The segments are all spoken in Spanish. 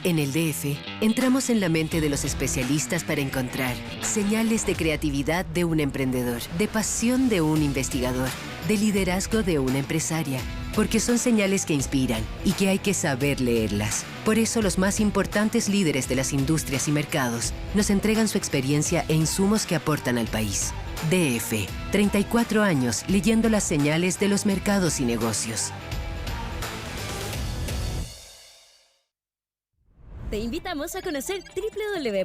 En el DF, entramos en la mente de los especialistas para encontrar señales de creatividad de un emprendedor, de pasión de un investigador, de liderazgo de una empresaria, porque son señales que inspiran y que hay que saber leerlas. Por eso los más importantes líderes de las industrias y mercados nos entregan su experiencia e insumos que aportan al país. DF, 34 años leyendo las señales de los mercados y negocios. Te invitamos a conocer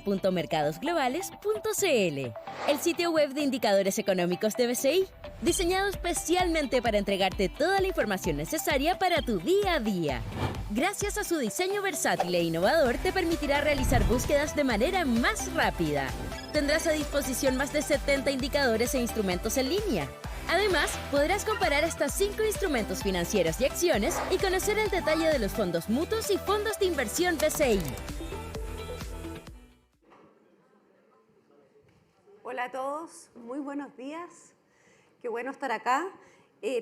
www.mercadosglobales.cl, el sitio web de indicadores económicos de BCI, diseñado especialmente para entregarte toda la información necesaria para tu día a día. Gracias a su diseño versátil e innovador, te permitirá realizar búsquedas de manera más rápida. Tendrás a disposición más de 70 indicadores e instrumentos en línea. Además, podrás comparar hasta 5 instrumentos financieros y acciones y conocer el detalle de los fondos mutuos y fondos de inversión BCI. Hola a todos, muy buenos días. Qué bueno estar acá.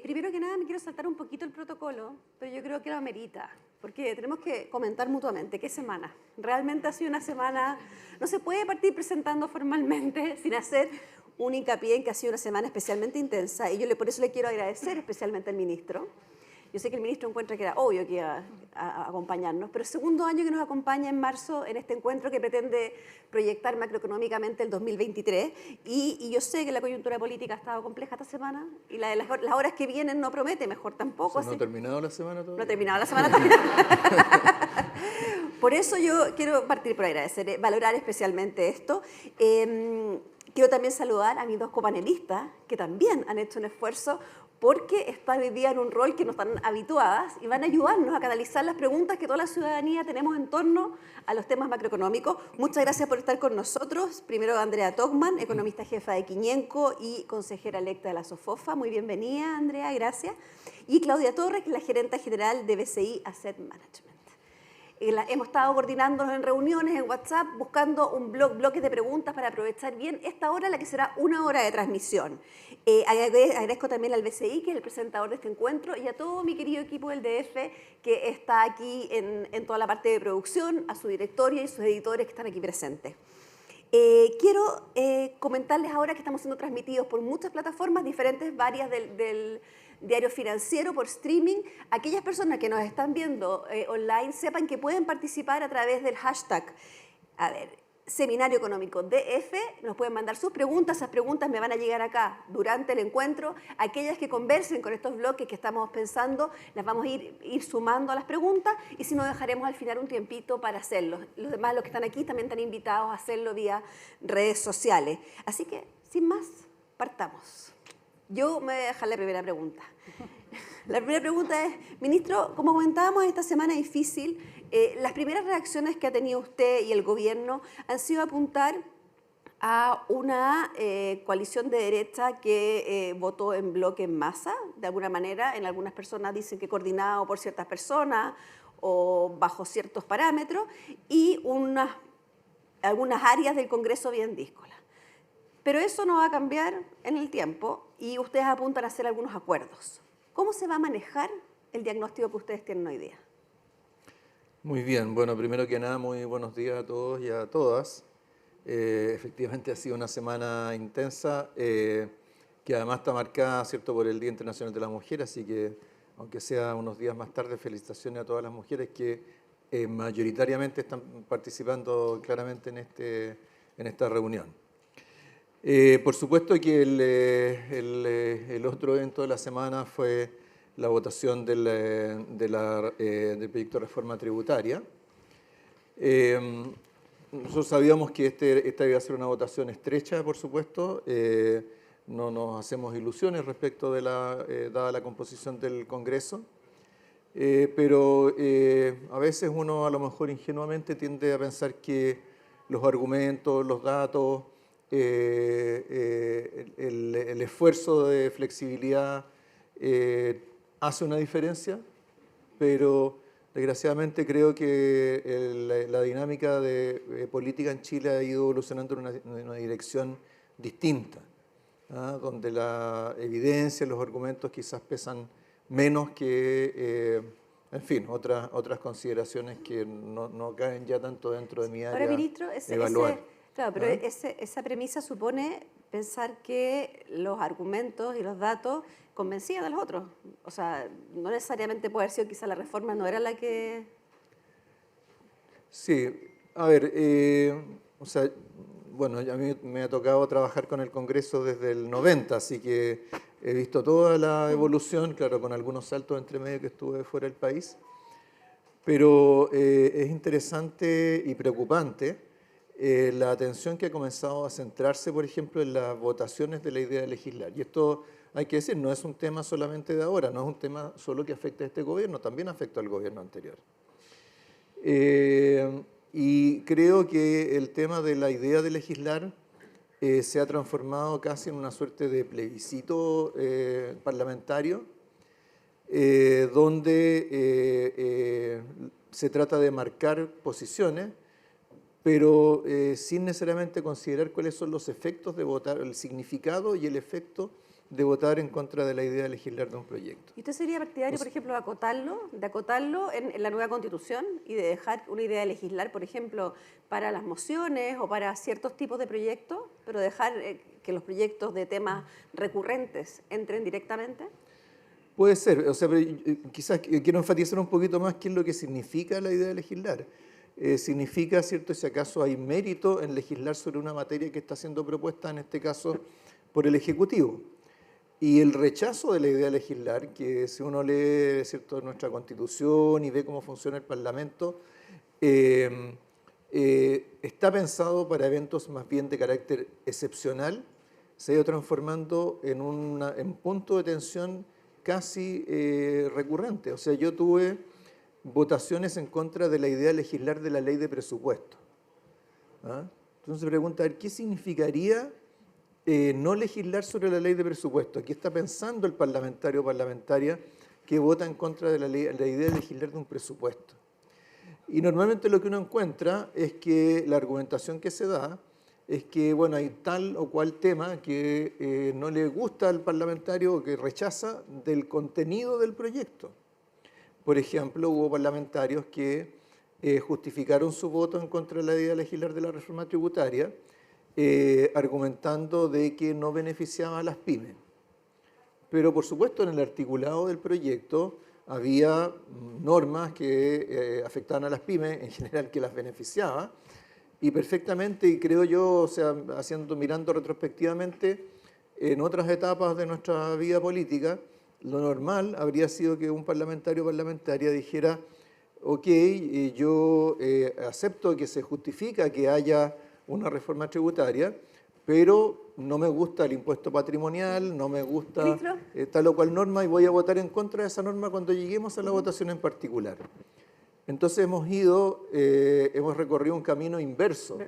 Primero que nada me quiero saltar un poquito el protocolo, pero yo creo que lo amerita, porque tenemos que comentar mutuamente qué semana. Realmente ha sido una semana, no se puede partir presentando formalmente sin hacer un hincapié en que ha sido una semana especialmente intensa y yo por eso le quiero agradecer especialmente al ministro. Yo sé que el ministro encuentra que era obvio que iba a acompañarnos, pero el segundo año que nos acompaña en marzo en este encuentro que pretende proyectar macroeconómicamente el 2023 y yo sé que la coyuntura política ha estado compleja esta semana y las horas que vienen no promete mejor tampoco. O sea, ¿no ha terminado la semana todavía? No ha terminado la semana todavía. Por eso yo quiero partir por agradecer, valorar especialmente esto. Quiero también saludar a mis dos copanelistas que también han hecho un esfuerzo porque están hoy día en un rol que no están habituadas y van a ayudarnos a canalizar las preguntas que toda la ciudadanía tenemos en torno a los temas macroeconómicos. Muchas gracias por estar con nosotros. Primero Andrea Togman, economista jefa de Quiñenco y consejera electa de la SOFOFA. Muy bienvenida, Andrea, gracias. Y Claudia Torres, que es la gerenta general de BCI Asset Management. Hemos estado coordinándonos en reuniones, en WhatsApp, buscando un bloque de preguntas para aprovechar bien esta hora, la que será una hora de transmisión. Agradezco también al BCI, que es el presentador de este encuentro, y a todo mi querido equipo del DF, que está aquí en toda la parte de producción, a su directorio y sus editores que están aquí presentes. Quiero comentarles ahora que estamos siendo transmitidos por muchas plataformas diferentes, varias del diario financiero, por streaming. Aquellas personas que nos están viendo online sepan que pueden participar a través del hashtag, Seminario Económico DF, nos pueden mandar sus preguntas, esas preguntas me van a llegar acá durante el encuentro. Aquellas que conversen con estos bloques que estamos pensando, las vamos a ir sumando a las preguntas y si no dejaremos al final un tiempito para hacerlo. Los demás, los que están aquí, también están invitados a hacerlo vía redes sociales. Así que, sin más, partamos. Yo me voy a dejar la primera pregunta. La primera pregunta es, ministro, como comentábamos esta semana difícil, las primeras reacciones que ha tenido usted y el gobierno han sido apuntar a una coalición de derecha que votó en bloque en masa, de alguna manera. En algunas personas dicen que coordinado por ciertas personas o bajo ciertos parámetros, y algunas áreas del Congreso bien díscolas. Pero eso no va a cambiar en el tiempo y ustedes apuntan a hacer algunos acuerdos. ¿Cómo se va a manejar el diagnóstico que ustedes tienen hoy día? Muy bien, bueno, primero que nada, muy buenos días a todos y a todas. Efectivamente ha sido una semana intensa, que además está marcada, ¿cierto?, por el Día Internacional de la Mujer, así que, aunque sea unos días más tarde, felicitaciones a todas las mujeres que mayoritariamente están participando claramente en esta reunión. Por supuesto que el otro evento de la semana fue la votación del proyecto de reforma tributaria. Nosotros sabíamos que esta iba a ser una votación estrecha, por supuesto. No nos hacemos ilusiones respecto de dada la composición del Congreso. Pero a veces uno a lo mejor ingenuamente tiende a pensar que los argumentos, los datos, el esfuerzo de flexibilidad hace una diferencia, pero desgraciadamente creo que la dinámica de política en Chile ha ido evolucionando en una dirección distinta, donde la evidencia, los argumentos quizás pesan menos que en fin, otras consideraciones que no caen ya tanto dentro de mi área. Ahora, ministro, evaluar. claro, pero esa premisa supone pensar que los argumentos y los datos convencían a los otros. O sea, no necesariamente puede haber sido quizá la reforma no era la que... Sí, a ver, o sea, bueno, a mí me ha tocado trabajar con el Congreso desde el 90, así que he visto toda la evolución, claro, con algunos saltos entre medio que estuve fuera del país, pero es interesante y preocupante la atención que ha comenzado a centrarse, por ejemplo, en las votaciones de la idea de legislar. Y esto, hay que decir, no es un tema solamente de ahora, no es un tema solo que afecta a este gobierno, también afecta al gobierno anterior. Y creo que el tema de la idea de legislar se ha transformado casi en una suerte de plebiscito parlamentario, donde se trata de marcar posiciones, pero sin necesariamente considerar cuáles son los efectos de votar, el significado y el efecto de votar en contra de la idea de legislar de un proyecto. ¿Y usted sería partidario, por ejemplo, de acotarlo en la nueva Constitución y de dejar una idea de legislar, por ejemplo, para las mociones o para ciertos tipos de proyectos, pero dejar que los proyectos de temas recurrentes entren directamente? Puede ser, o sea, pero quizás quiero enfatizar un poquito más qué es lo que significa la idea de legislar. Significa, ¿cierto?, si acaso hay mérito en legislar sobre una materia que está siendo propuesta, en este caso, por el Ejecutivo. Y el rechazo de la idea de legislar, que si uno lee, ¿cierto?, nuestra Constitución y ve cómo funciona el Parlamento, está pensado para eventos más bien de carácter excepcional, se ha ido transformando en un punto de tensión casi recurrente. O sea, yo tuve votaciones en contra de la idea de legislar de la ley de presupuesto. ¿Ah? Entonces se pregunta, a ver, ¿qué significaría no legislar sobre la ley de presupuesto? ¿Qué está pensando el parlamentario o parlamentaria que vota en contra de la idea de legislar de un presupuesto? Y normalmente lo que uno encuentra es que la argumentación que se da es que, bueno, hay tal o cual tema que no le gusta al parlamentario o que rechaza del contenido del proyecto. Por ejemplo, hubo parlamentarios que justificaron su voto en contra de la idea de legislar de la reforma tributaria, argumentando de que no beneficiaba a las pymes. Pero, por supuesto, en el articulado del proyecto había normas que afectaban a las pymes, en general que las beneficiaba, y perfectamente, y creo yo, o sea, mirando retrospectivamente, en otras etapas de nuestra vida política, lo normal habría sido que un parlamentario o parlamentaria dijera, ok, yo acepto que se justifica que haya una reforma tributaria, pero no me gusta el impuesto patrimonial, no me gusta tal o cual norma y voy a votar en contra de esa norma cuando lleguemos a la votación en particular. Entonces hemos recorrido un camino inverso.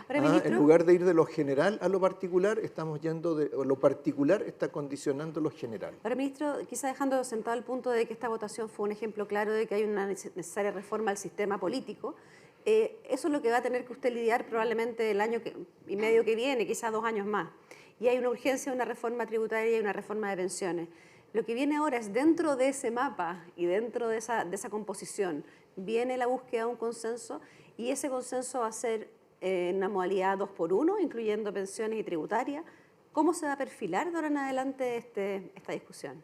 Ahora, ministro, en lugar de ir de lo general a lo particular, estamos yendo de lo particular está condicionando lo general. Ahora, ministro, quizá dejando sentado el punto de que esta votación fue un ejemplo claro de que hay una necesaria reforma al sistema político, eso es lo que va a tener que usted lidiar probablemente el año y medio que viene, quizás 2 años más. Y hay una urgencia de una reforma tributaria y una reforma de pensiones. Lo que viene ahora es dentro de ese mapa y dentro de esa composición, viene la búsqueda de un consenso y ese consenso va a ser en una modalidad 2x1, incluyendo pensiones y tributaria. ¿Cómo se va a perfilar de ahora en adelante esta discusión?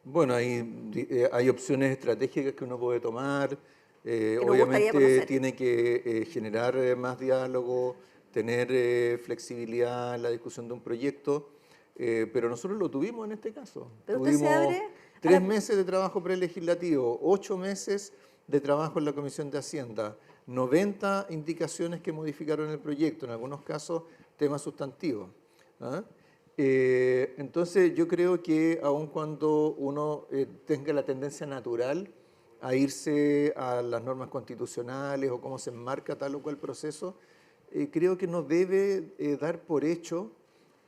Bueno, hay opciones estratégicas que uno puede tomar. nos Obviamente tiene que generar más diálogo, tener flexibilidad en la discusión de un proyecto, pero nosotros lo tuvimos en este caso. Pero tuvimos usted se abre 3 meses de trabajo prelegislativo, 8 meses de trabajo en la Comisión de Hacienda, 90 indicaciones que modificaron el proyecto, en algunos casos temas sustantivos. ¿Ah? Entonces yo creo que aun cuando uno tenga la tendencia natural a irse a las normas constitucionales o cómo se enmarca tal o cual proceso, creo que no debe dar por hecho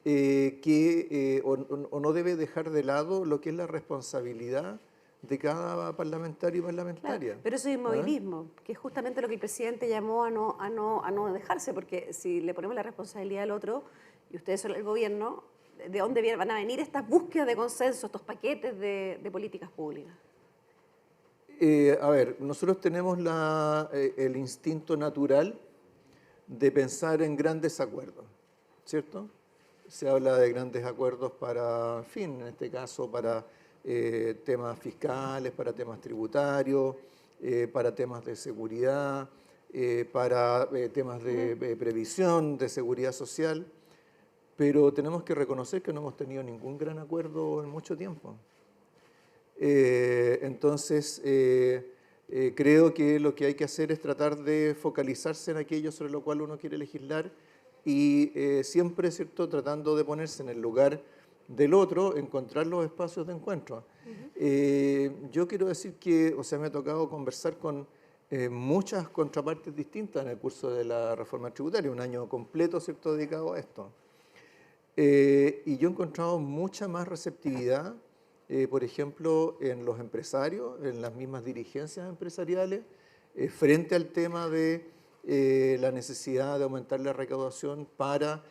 o no debe dejar de lado lo que es la responsabilidad de cada parlamentario y parlamentaria. Claro, pero eso es inmovilismo, que es justamente lo que el presidente llamó a no dejarse, porque si le ponemos la responsabilidad al otro, y ustedes son el gobierno, ¿de dónde van a venir estas búsquedas de consenso, estos paquetes de políticas públicas? a ver, nosotros tenemos el instinto natural de pensar en grandes acuerdos, ¿cierto? Se habla de grandes acuerdos para, en fin, en este caso para temas fiscales, para temas tributarios, para temas de seguridad, para temas de previsión, de seguridad social, pero tenemos que reconocer que no hemos tenido ningún gran acuerdo en mucho tiempo. Entonces, creo que lo que hay que hacer es tratar de focalizarse en aquello sobre lo cual uno quiere legislar y siempre, ¿cierto?, tratando de ponerse en el lugar del otro, encontrar los espacios de encuentro. Yo quiero decir que, o sea, me ha tocado conversar con muchas contrapartes distintas en el curso de la reforma tributaria, un año completo, ¿cierto?, dedicado a esto. Y yo he encontrado mucha más receptividad, por ejemplo, en los empresarios, en las mismas dirigencias empresariales, frente al tema de la necesidad de aumentar la recaudación para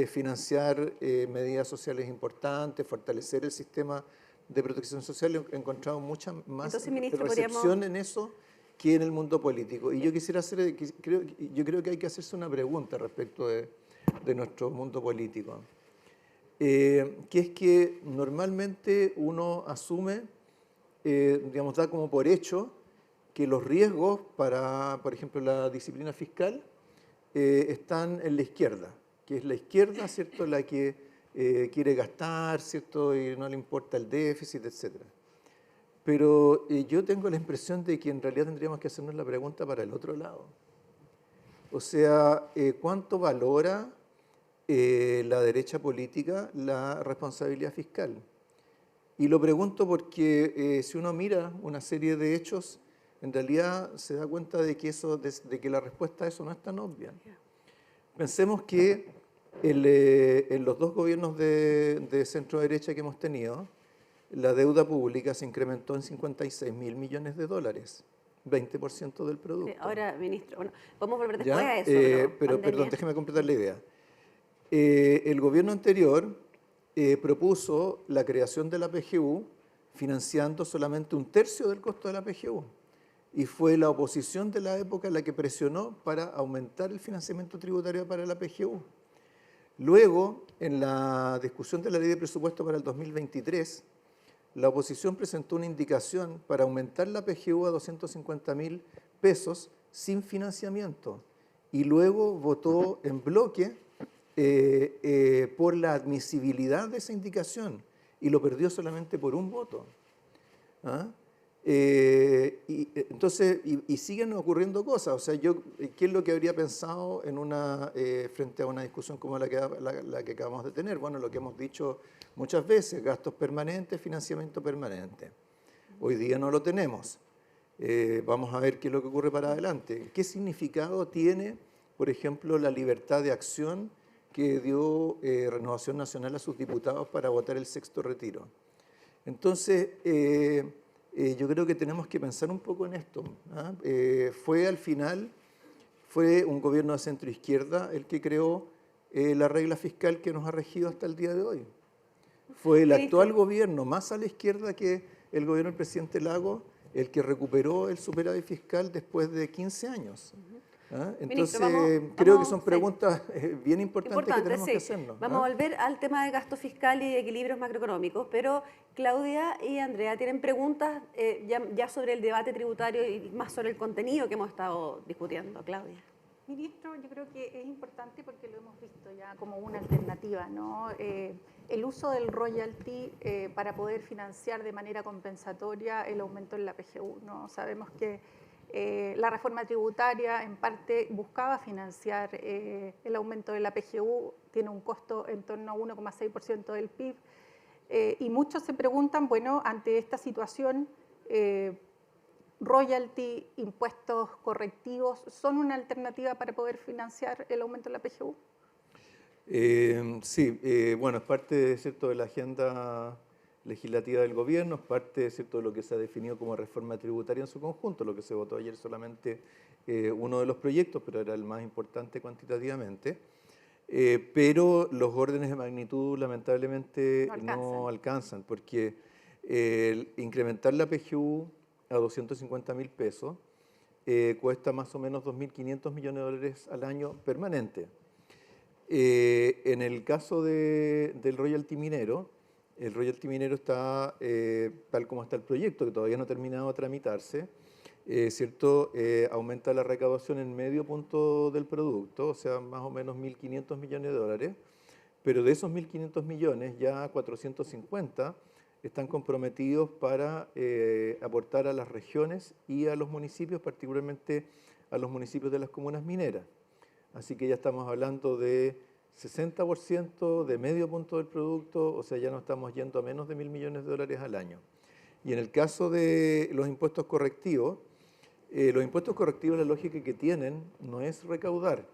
financiar medidas sociales importantes, fortalecer el sistema de protección social. He encontrado mucha más recepción en eso que en el mundo político. Y yo quisiera hacer, yo creo que hay que hacerse una pregunta respecto de nuestro mundo político. Que es que normalmente uno asume, digamos, da como por hecho que los riesgos para, por ejemplo, la disciplina fiscal están en la izquierda, que es la izquierda, ¿cierto?, la que quiere gastar, ¿cierto?, y no le importa el déficit, etc. Pero yo tengo la impresión de que en realidad tendríamos que hacernos la pregunta para el otro lado. O sea, ¿cuánto valora la derecha política la responsabilidad fiscal? Y lo pregunto porque si uno mira una serie de hechos, en realidad se da cuenta de que, de que la respuesta a eso no es tan obvia. Pensemos que en los dos gobiernos de centro derecha que hemos tenido, la deuda pública se incrementó en 56.000 millones de dólares, 20% del producto. Sí, ahora, ministro, bueno, vamos a volver después ¿Ya? a eso. Pero perdón, déjeme completar la idea. El gobierno anterior propuso la creación de la PGU financiando solamente un tercio del costo de la PGU. Y fue la oposición de la época la que presionó para aumentar el financiamiento tributario para la PGU. Luego, en la discusión de la ley de presupuesto para el 2023, la oposición presentó una indicación para aumentar la PGU a 250.000 pesos sin financiamiento. Y luego votó en bloque por la admisibilidad de esa indicación y lo perdió solamente por un voto. ¿Ah? Entonces, siguen ocurriendo cosas. O sea, ¿qué es lo que habría pensado frente a una discusión como la que acabamos de tener? Bueno, lo que hemos dicho muchas veces, gastos permanentes, financiamiento permanente. Hoy día no lo tenemos. Vamos a ver qué es lo que ocurre para adelante. ¿Qué significado tiene, por ejemplo, la libertad de acción que dio Renovación Nacional a sus diputados para votar el sexto retiro? Entonces, yo creo que tenemos que pensar un poco en esto. ¿Ah? Al final, fue un gobierno de centro-izquierda el que creó la regla fiscal que nos ha regido hasta el día de hoy. Fue el actual gobierno, más a la izquierda que el gobierno del presidente Lagos, el que recuperó el superávit fiscal después de 15 años. ¿Ah? Entonces, creo que son preguntas bien importantes que tenemos que hacernos. Vamos a volver al tema de gasto fiscal y de equilibrios macroeconómicos, pero Claudia y Andrea tienen preguntas ya sobre el debate tributario y más sobre el contenido que hemos estado discutiendo. Claudia. Ministro, yo creo que es importante porque lo hemos visto ya como una alternativa, ¿no? El uso del royalty para poder financiar de manera compensatoria el aumento en la PGU, ¿no? Sabemos que la reforma tributaria en parte buscaba financiar el aumento de la PGU, tiene un costo en torno a 1,6% del PIB, y muchos se preguntan, bueno, ante esta situación, royalty, impuestos correctivos, ¿son una alternativa para poder financiar el aumento de la PGU? Sí, bueno, es parte, ¿cierto?, de la agenda legislativa del gobierno, es parte, ¿cierto?, de lo que se ha definido como reforma tributaria en su conjunto, lo que se votó ayer solamente uno de los proyectos, pero era el más importante cuantitativamente. Pero los órdenes de magnitud lamentablemente no alcanzan porque incrementar la PGU a 250.000 pesos, cuesta más o menos 2.500 millones de dólares al año permanente. En el caso del royalty minero, el royalty minero está tal como está el proyecto, que todavía no ha terminado de tramitarse, ¿cierto? Aumenta la recaudación en medio punto del producto, o sea, más o menos 1.500 millones de dólares, pero de esos 1.500 millones, ya 450 están comprometidos para aportar a las regiones y a los municipios, particularmente a los municipios de las comunas mineras. Así que ya estamos hablando de 60% de medio punto del producto, o sea, ya no estamos yendo a menos de 1.000 millones de dólares al año. Y en el caso de los impuestos correctivos, la lógica que tienen no es recaudar,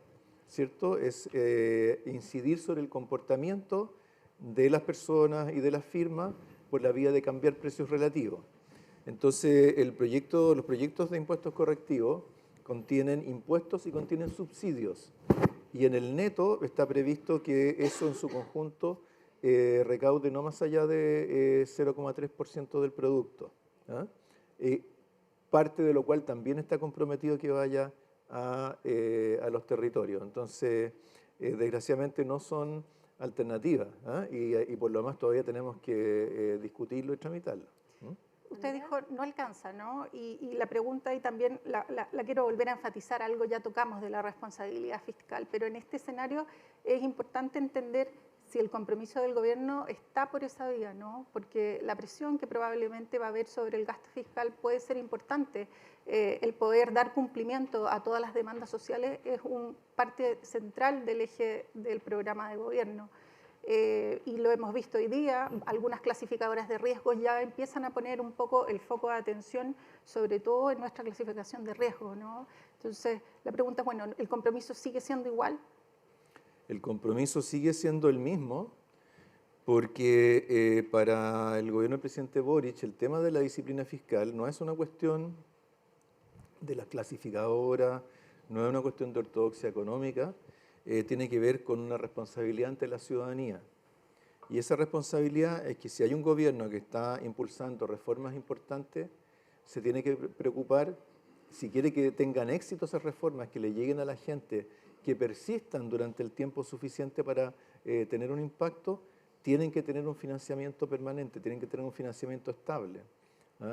¿cierto? Es incidir sobre el comportamiento de las personas y de las firmas por la vía de cambiar precios relativos. Entonces, los proyectos de impuestos correctivos contienen impuestos y contienen subsidios. Y en el neto está previsto que eso en su conjunto recaude no más allá de 0,3% del producto. Parte de lo cual también está comprometido que vaya a los territorios. Entonces, desgraciadamente no son alternativas, y por lo demás todavía tenemos que discutirlo y tramitarlo. Usted dijo, no alcanza, ¿no? Y la pregunta, y también la quiero volver a enfatizar, algo ya tocamos de la responsabilidad fiscal, pero en este escenario es importante entender si el compromiso del gobierno está por esa vía, ¿no? Porque la presión que probablemente va a haber sobre el gasto fiscal puede ser importante. El poder dar cumplimiento a todas las demandas sociales es parte central del eje del programa de gobierno. Y lo hemos visto hoy día, algunas clasificadoras de riesgos ya empiezan a poner un poco el foco de atención, sobre todo en nuestra clasificación de riesgos, ¿no? Entonces, la pregunta es, bueno, ¿el compromiso sigue siendo igual? El compromiso sigue siendo el mismo porque para el gobierno del presidente Boric el tema de la disciplina fiscal no es una cuestión de las clasificadoras, no es una cuestión de ortodoxia económica, tiene que ver con una responsabilidad ante la ciudadanía. Y esa responsabilidad es que si hay un gobierno que está impulsando reformas importantes, se tiene que preocupar, si quiere que tengan éxito esas reformas, que le lleguen a la gente, que persistan durante el tiempo suficiente para tener un impacto, tienen que tener un financiamiento permanente, tienen que tener un financiamiento estable.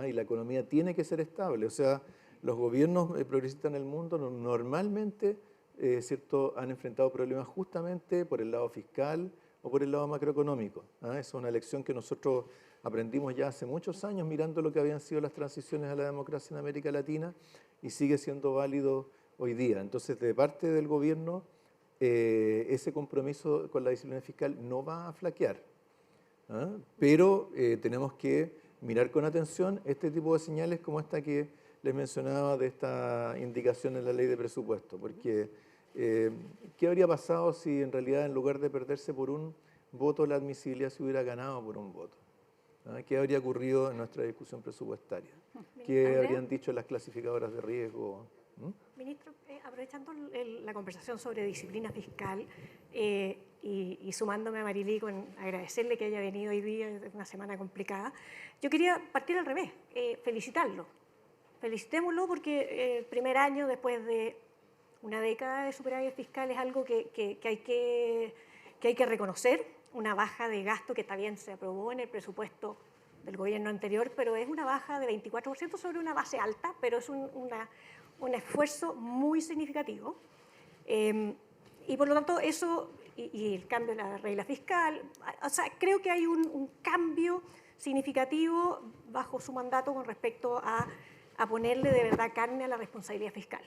Y la economía tiene que ser estable. O sea, los gobiernos progresistas en el mundo normalmente ¿cierto? Han enfrentado problemas justamente por el lado fiscal o por el lado macroeconómico. Esa es una lección que nosotros aprendimos ya hace muchos años mirando lo que habían sido las transiciones a la democracia en América Latina y sigue siendo válido hoy día. Entonces, de parte del gobierno, ese compromiso con la disciplina fiscal no va a flaquear. Pero tenemos que mirar con atención este tipo de señales como esta que les mencionaba de esta indicación en la ley de presupuesto, porque ¿qué habría pasado si en realidad en lugar de perderse por un voto la admisibilidad se hubiera ganado por un voto? ¿Qué habría ocurrido en nuestra discusión presupuestaria? ¿Qué habrían dicho las clasificadoras de riesgo? Ministro, aprovechando la conversación sobre disciplina fiscal y sumándome a Marilí con agradecerle que haya venido hoy día, es una semana complicada, yo quería partir al revés, felicitarlo. Felicitémoslo porque el primer año después de una década de superávit fiscal es algo que hay que reconocer, una baja de gasto que también se aprobó en el presupuesto del gobierno anterior, pero es una baja de 24% sobre una base alta, pero es un esfuerzo muy significativo. Y por lo tanto eso, y el cambio de la regla fiscal, o sea, creo que hay un cambio significativo bajo su mandato con respecto a ponerle de verdad carne a la responsabilidad fiscal.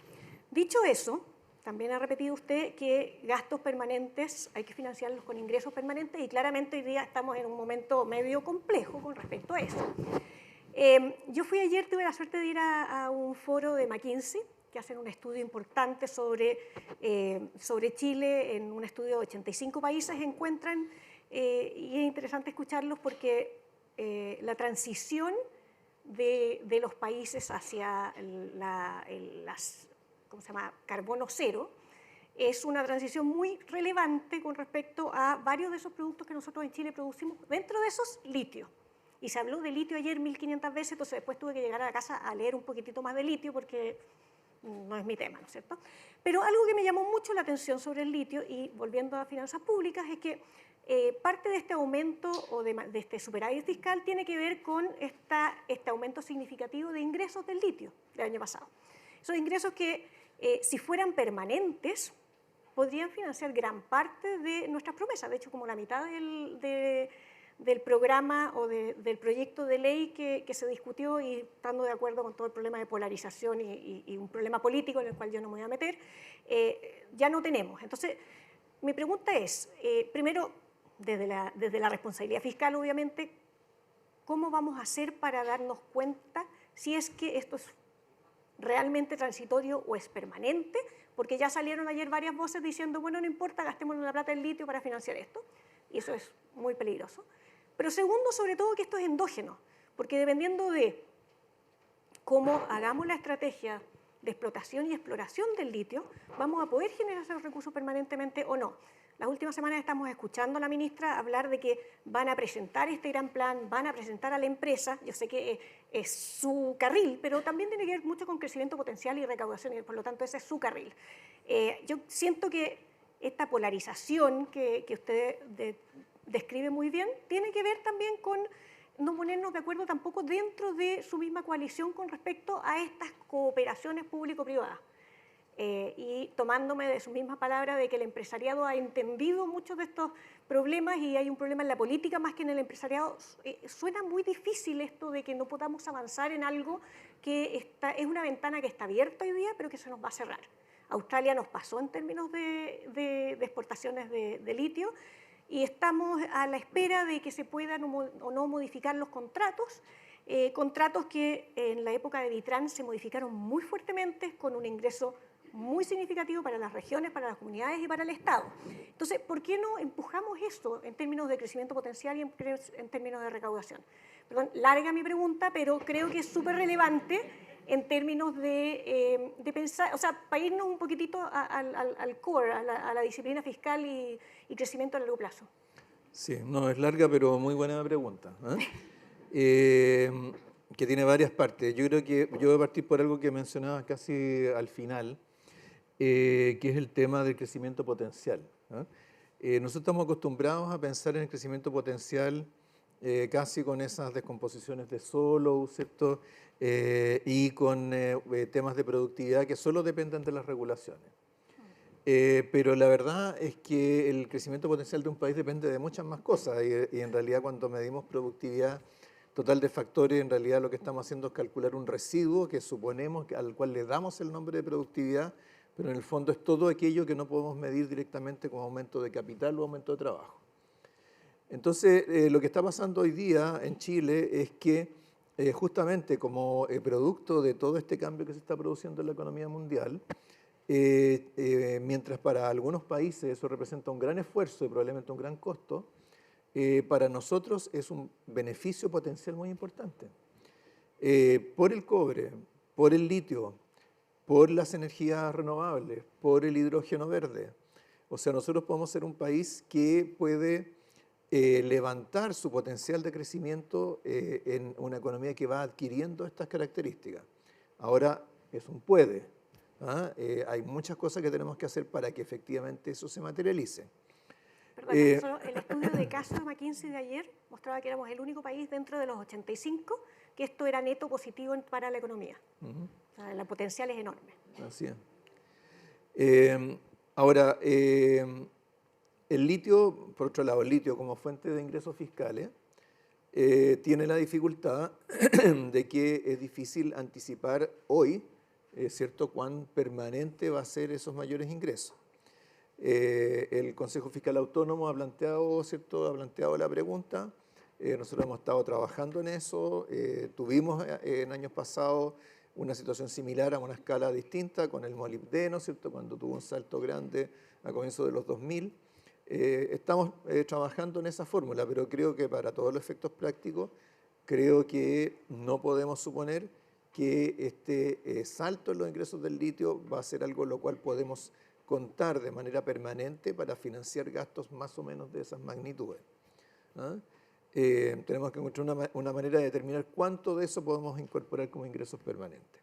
Dicho eso, también ha repetido usted que gastos permanentes hay que financiarlos con ingresos permanentes y claramente hoy día estamos en un momento medio complejo con respecto a eso. Yo fui ayer, tuve la suerte de ir a un foro de McKinsey que hacen un estudio importante sobre Chile, en un estudio de 85 países encuentran, y es interesante escucharlos porque la transición de los países hacia ¿cómo se llama? Carbono cero, es una transición muy relevante con respecto a varios de esos productos que nosotros en Chile producimos, dentro de esos litio. Y se habló de litio ayer 1500 veces, entonces después tuve que llegar a la casa a leer un poquitito más de litio porque no es mi tema, ¿no es cierto? Pero algo que me llamó mucho la atención sobre el litio, y volviendo a finanzas públicas, es que parte de este aumento o de este superávit fiscal tiene que ver con este aumento significativo de ingresos del litio del año pasado. Esos ingresos que, si fueran permanentes, podrían financiar gran parte de nuestras promesas. De hecho, como la mitad del programa o del proyecto de ley que se discutió, y estando de acuerdo con todo el problema de polarización y un problema político en el cual yo no me voy a meter, ya no tenemos. Entonces, mi pregunta es, primero, desde la responsabilidad fiscal, obviamente, ¿cómo vamos a hacer para darnos cuenta si es que esto es realmente transitorio o es permanente? Porque ya salieron ayer varias voces diciendo, bueno, no importa, gastemos la plata del litio para financiar esto, y eso es muy peligroso. Pero segundo, sobre todo, que esto es endógeno, porque dependiendo de cómo hagamos la estrategia de explotación y exploración del litio, vamos a poder generar esos recursos permanentemente o no. Las últimas semanas estamos escuchando a la ministra hablar de que van a presentar este gran plan, van a presentar a la empresa. Yo sé que es su carril, pero también tiene que ver mucho con crecimiento potencial y recaudación, y por lo tanto ese es su carril. Yo siento que esta polarización que usted describe muy bien tiene que ver también con no ponernos de acuerdo tampoco dentro de su misma coalición con respecto a estas cooperaciones público-privadas. Y tomándome de sus mismas palabras de que el empresariado ha entendido muchos de estos problemas y hay un problema en la política más que en el empresariado, suena muy difícil esto de que no podamos avanzar en algo que es una ventana que está abierta hoy día, pero que se nos va a cerrar. Australia nos pasó en términos de exportaciones de litio, y estamos a la espera de que se puedan o no modificar los contratos, contratos que en la época de Vitrán se modificaron muy fuertemente con un ingreso muy significativo para las regiones, para las comunidades y para el Estado. Entonces, ¿por qué no empujamos esto en términos de crecimiento potencial y en términos de recaudación? Perdón, larga mi pregunta, pero creo que es súper relevante en términos de pensar, o sea, para irnos un poquitito al core, a la disciplina fiscal y crecimiento a largo plazo. Sí, no, es larga, pero muy buena pregunta, que tiene varias partes. Yo creo que yo voy a partir por algo que mencionaba casi al final, que es el tema del crecimiento potencial. Nosotros estamos acostumbrados a pensar en el crecimiento potencial casi con esas descomposiciones de solo, ¿cierto? Y con temas de productividad que solo dependen de las regulaciones. Pero la verdad es que el crecimiento potencial de un país depende de muchas más cosas y en realidad cuando medimos productividad total de factores, en realidad lo que estamos haciendo es calcular un residuo que suponemos al cual le damos el nombre de productividad, pero en el fondo es todo aquello que no podemos medir directamente como aumento de capital o aumento de trabajo. Entonces, lo que está pasando hoy día en Chile es que justamente como producto de todo este cambio que se está produciendo en la economía mundial, mientras para algunos países eso representa un gran esfuerzo y probablemente un gran costo, para nosotros es un beneficio potencial muy importante. Por el cobre, por el litio, por las energías renovables, por el hidrógeno verde. O sea, nosotros podemos ser un país que puede levantar su potencial de crecimiento en una economía que va adquiriendo estas características. Ahora, es un puede. Hay muchas cosas que tenemos que hacer para que efectivamente eso se materialice. Perdón, solo el estudio de caso de McKinsey de ayer mostraba que éramos el único país dentro de los 85 que esto era neto positivo para la economía. O sea, el potencial es enorme. Así es. Ahora, el litio, por otro lado, el litio como fuente de ingresos fiscales tiene la dificultad de que es difícil anticipar hoy, ¿cierto?, cuán permanente va a ser esos mayores ingresos. El Consejo Fiscal Autónomo ha planteado, ¿cierto?, ha planteado la pregunta. Nosotros hemos estado trabajando en eso. Tuvimos en años pasados una situación similar a una escala distinta con el molibdeno, ¿cierto?, cuando tuvo un salto grande a comienzos de los 2000. Estamos trabajando en esa fórmula, pero creo que para todos los efectos prácticos, creo que no podemos suponer que este salto en los ingresos del litio va a ser algo lo cual podemos contar de manera permanente para financiar gastos más o menos de esas magnitudes. tenemos que encontrar una manera de determinar cuánto de eso podemos incorporar como ingresos permanentes.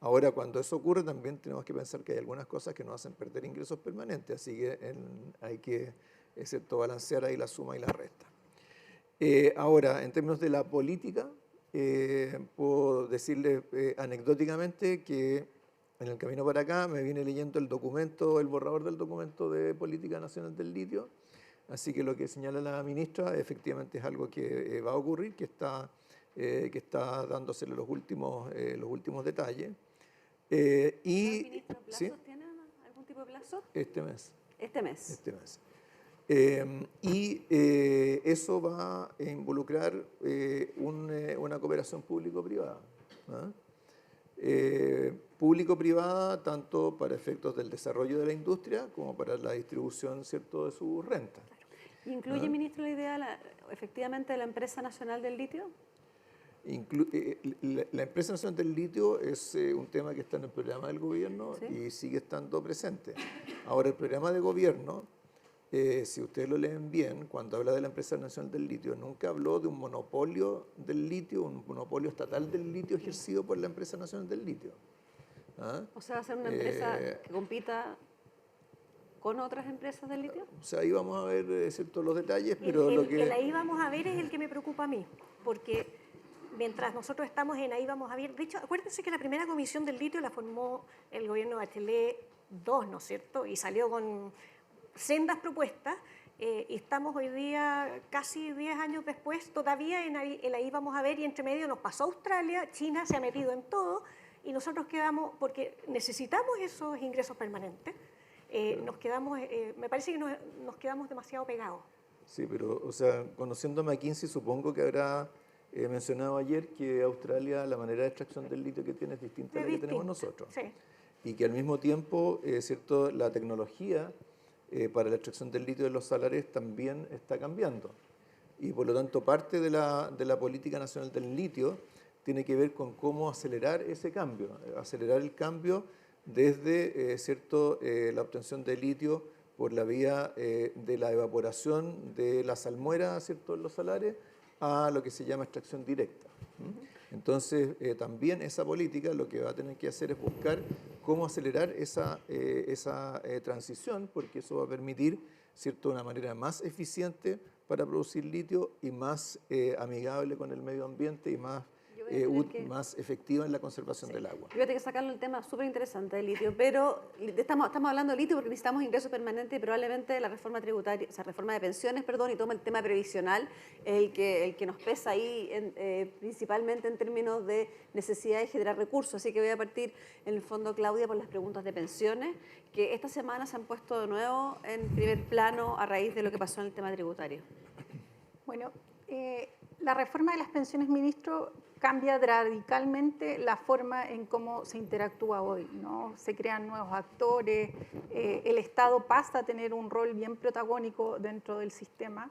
Ahora, cuando eso ocurre, también tenemos que pensar que hay algunas cosas que nos hacen perder ingresos permanentes, así que hay que, excepto balancear ahí la suma y la resta. Ahora, en términos de la política, puedo decirle anecdóticamente que en el camino para acá me vine leyendo el borrador del documento de Política Nacional del Litio, así que lo que señala la ministra efectivamente es algo que va a ocurrir, que está dándosele los últimos detalles. ¿Ministro, plazos ¿sí? tiene algún tipo de plazo? Este mes. Este mes. Este mes. Eso va a involucrar una cooperación público-privada. ¿Ah? Público-privada tanto para efectos del desarrollo de la industria como para la distribución, ¿cierto?, de sus rentas. ¿Incluye, ministro, la idea efectivamente de la Empresa Nacional del Litio? La Empresa Nacional del Litio es un tema que está en el programa del gobierno, ¿sí?, y sigue estando presente. Ahora, el programa de gobierno, si ustedes lo leen bien, cuando habla de la Empresa Nacional del Litio, nunca habló de un monopolio del litio, un monopolio estatal del litio ejercido por la Empresa Nacional del Litio. ¿Ah? O sea, va a ser una empresa que compita con otras empresas del litio. O sea, ahí vamos a ver ciertos los detalles, pero el ahí vamos a ver es el que me preocupa a mí, porque mientras nosotros estamos en ahí vamos a ver, de hecho, acuérdense que la primera comisión del litio la formó el gobierno de Bachelet II, ¿no es cierto? Y salió con sendas propuestas, y estamos hoy día, casi 10 años después, todavía en ahí vamos a ver, y entre medio nos pasó Australia, China se ha metido en todo, y nosotros quedamos, porque necesitamos esos ingresos permanentes, nos quedamos, me parece que nos quedamos demasiado pegados. Sí, pero, o sea, conociendo a McKinsey, supongo que habrá mencionado ayer que Australia, la manera de extracción del litio que tiene es distinta a la que tenemos nosotros. Sí. Y que al mismo tiempo, ¿cierto?, la tecnología para la extracción del litio de los salares también está cambiando. Y por lo tanto, parte de la política nacional del litio tiene que ver con cómo acelerar ese cambio, acelerar el cambio desde la obtención de litio por la vía de la evaporación de la salmuera, ¿cierto?, en los salares, a lo que se llama extracción directa. Entonces, también esa política lo que va a tener que hacer es buscar cómo acelerar esa transición, porque eso va a permitir, ¿cierto?, una manera más eficiente para producir litio y más amigable con el medio ambiente y más efectiva en la conservación del agua. Yo voy a tener que sacarlo el tema súper interesante del litio, pero estamos hablando de litio porque necesitamos ingresos permanentes y probablemente la reforma tributaria, o sea, reforma de pensiones, perdón, y toma el tema previsional, el que nos pesa ahí principalmente en términos de necesidad de generar recursos. Así que voy a partir, en el fondo, Claudia, por las preguntas de pensiones, que esta semana se han puesto de nuevo en primer plano a raíz de lo que pasó en el tema tributario. Bueno, la reforma de las pensiones, ministro, cambia radicalmente la forma en cómo se interactúa hoy, ¿no? Se crean nuevos actores, el Estado pasa a tener un rol bien protagónico dentro del sistema,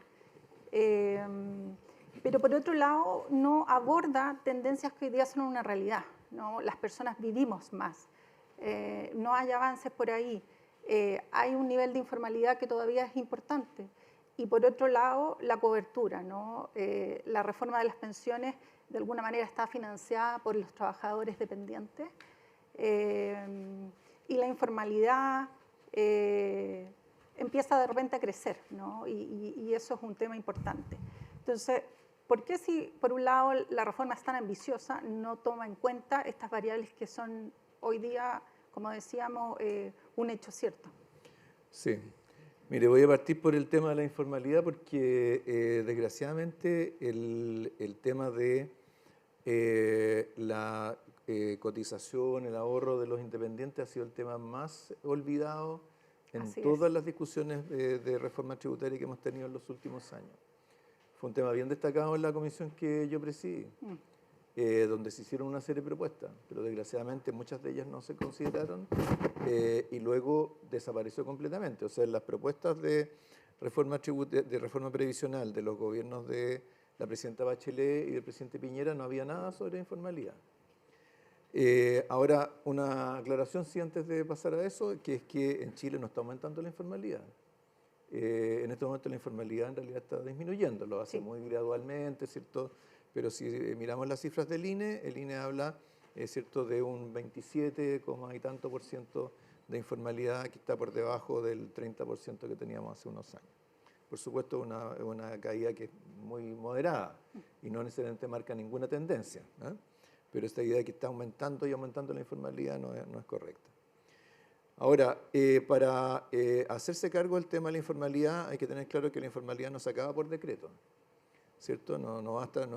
pero por otro lado no aborda tendencias que hoy día son una realidad, ¿no? Las personas vivimos más, no hay avances por ahí, hay un nivel de informalidad que todavía es importante. Y por otro lado, la cobertura, ¿no? La reforma de las pensiones de alguna manera está financiada por los trabajadores dependientes, y la informalidad empieza de repente a crecer, ¿no? Y eso es un tema importante. Entonces, ¿por qué si por un lado la reforma es tan ambiciosa no toma en cuenta estas variables que son hoy día, como decíamos, un hecho cierto? Sí. Mire, voy a partir por el tema de la informalidad porque desgraciadamente el tema de la cotización, el ahorro de los independientes ha sido el tema más olvidado en todas las discusiones de reforma tributaria que hemos tenido en los últimos años. Fue un tema bien destacado en la comisión que yo presidí, donde se hicieron una serie de propuestas, pero desgraciadamente muchas de ellas no se consideraron y luego desapareció completamente. O sea, las propuestas de reforma previsional de los gobiernos de la presidenta Bachelet y del presidente Piñera no había nada sobre informalidad. Ahora, una aclaración sí antes de pasar a eso, que es que en Chile no está aumentando la informalidad. En este momento la informalidad en realidad está disminuyendo, lo hace muy gradualmente, ¿cierto? Pero si miramos las cifras del INE, el INE habla, ¿cierto?, de un 27, y tanto por ciento de informalidad que está por debajo del 30% que teníamos hace unos años. Por supuesto, una caída que es muy moderada y no necesariamente marca ninguna tendencia, ¿eh? Pero esta idea de que está aumentando y aumentando la informalidad no es correcta. Ahora, para hacerse cargo del tema de la informalidad, hay que tener claro que la informalidad no se acaba por decreto, ¿cierto? No basta,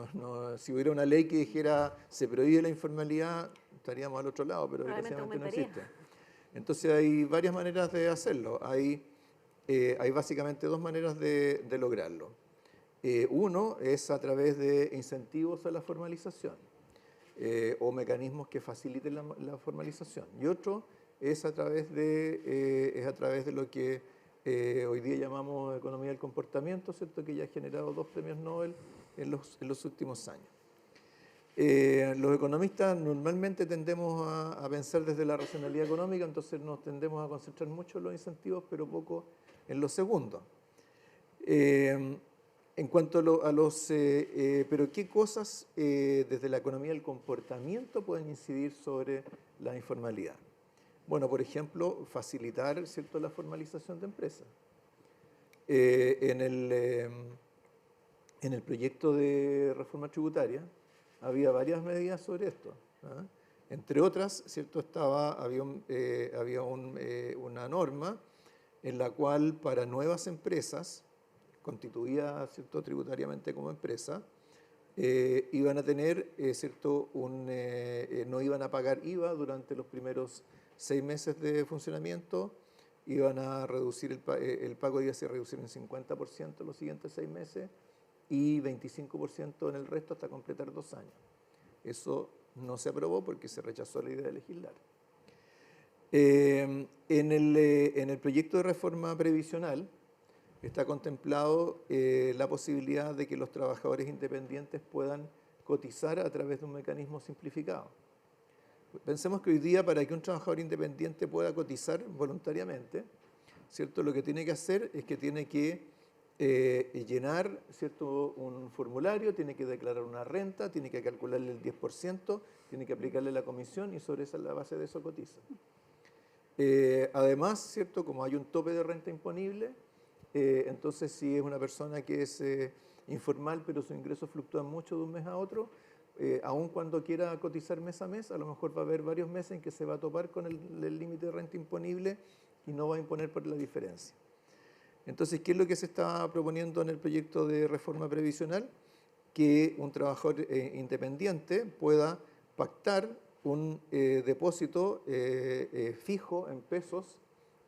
si hubiera una ley que dijera se prohíbe la informalidad, estaríamos al otro lado, pero desgraciadamente no existe. Entonces hay varias maneras de hacerlo. Hay básicamente dos maneras de lograrlo. Uno es a través de incentivos a la formalización o mecanismos que faciliten la formalización. Y otro es a través de lo que hoy día llamamos economía del comportamiento, ¿cierto?, que ya ha generado 2 premios Nobel en los últimos años. Los economistas normalmente tendemos a pensar desde la racionalidad económica, entonces nos tendemos a concentrar mucho en los incentivos, pero poco en los segundos. En cuanto a pero ¿qué cosas desde la economía del comportamiento pueden incidir sobre la informalidad? Bueno, por ejemplo, facilitar, ¿cierto?, la formalización de empresas. En el proyecto de reforma tributaria había varias medidas sobre esto, ¿eh? Entre otras, ¿cierto?, había una norma en la cual para nuevas empresas, constituidas, ¿cierto?, tributariamente como empresa, iban a tener, ¿cierto?, no iban a pagar IVA durante los primeros 6 meses de funcionamiento, iban a reducir el pago de IVA se reducir en 50% los siguientes 6 meses y 25% en el resto hasta completar 2 años. Eso no se aprobó porque se rechazó la idea de legislar. En el proyecto de reforma previsional está contemplado la posibilidad de que los trabajadores independientes puedan cotizar a través de un mecanismo simplificado. Pensemos que hoy día para que un trabajador independiente pueda cotizar voluntariamente, ¿cierto?, lo que tiene que hacer es que tiene que llenar, ¿cierto?, un formulario, tiene que declarar una renta, tiene que calcularle el 10%, tiene que aplicarle la comisión y sobre la base de eso cotiza. Además, ¿cierto?, como hay un tope de renta imponible, entonces si es una persona que es informal pero sus ingresos fluctúan mucho de un mes a otro, aun cuando quiera cotizar mes a mes, a lo mejor va a haber varios meses en que se va a topar con el límite de renta imponible y no va a imponer por la diferencia. Entonces, ¿qué es lo que se está proponiendo en el proyecto de reforma previsional? Que un trabajador independiente pueda pactar un depósito fijo en pesos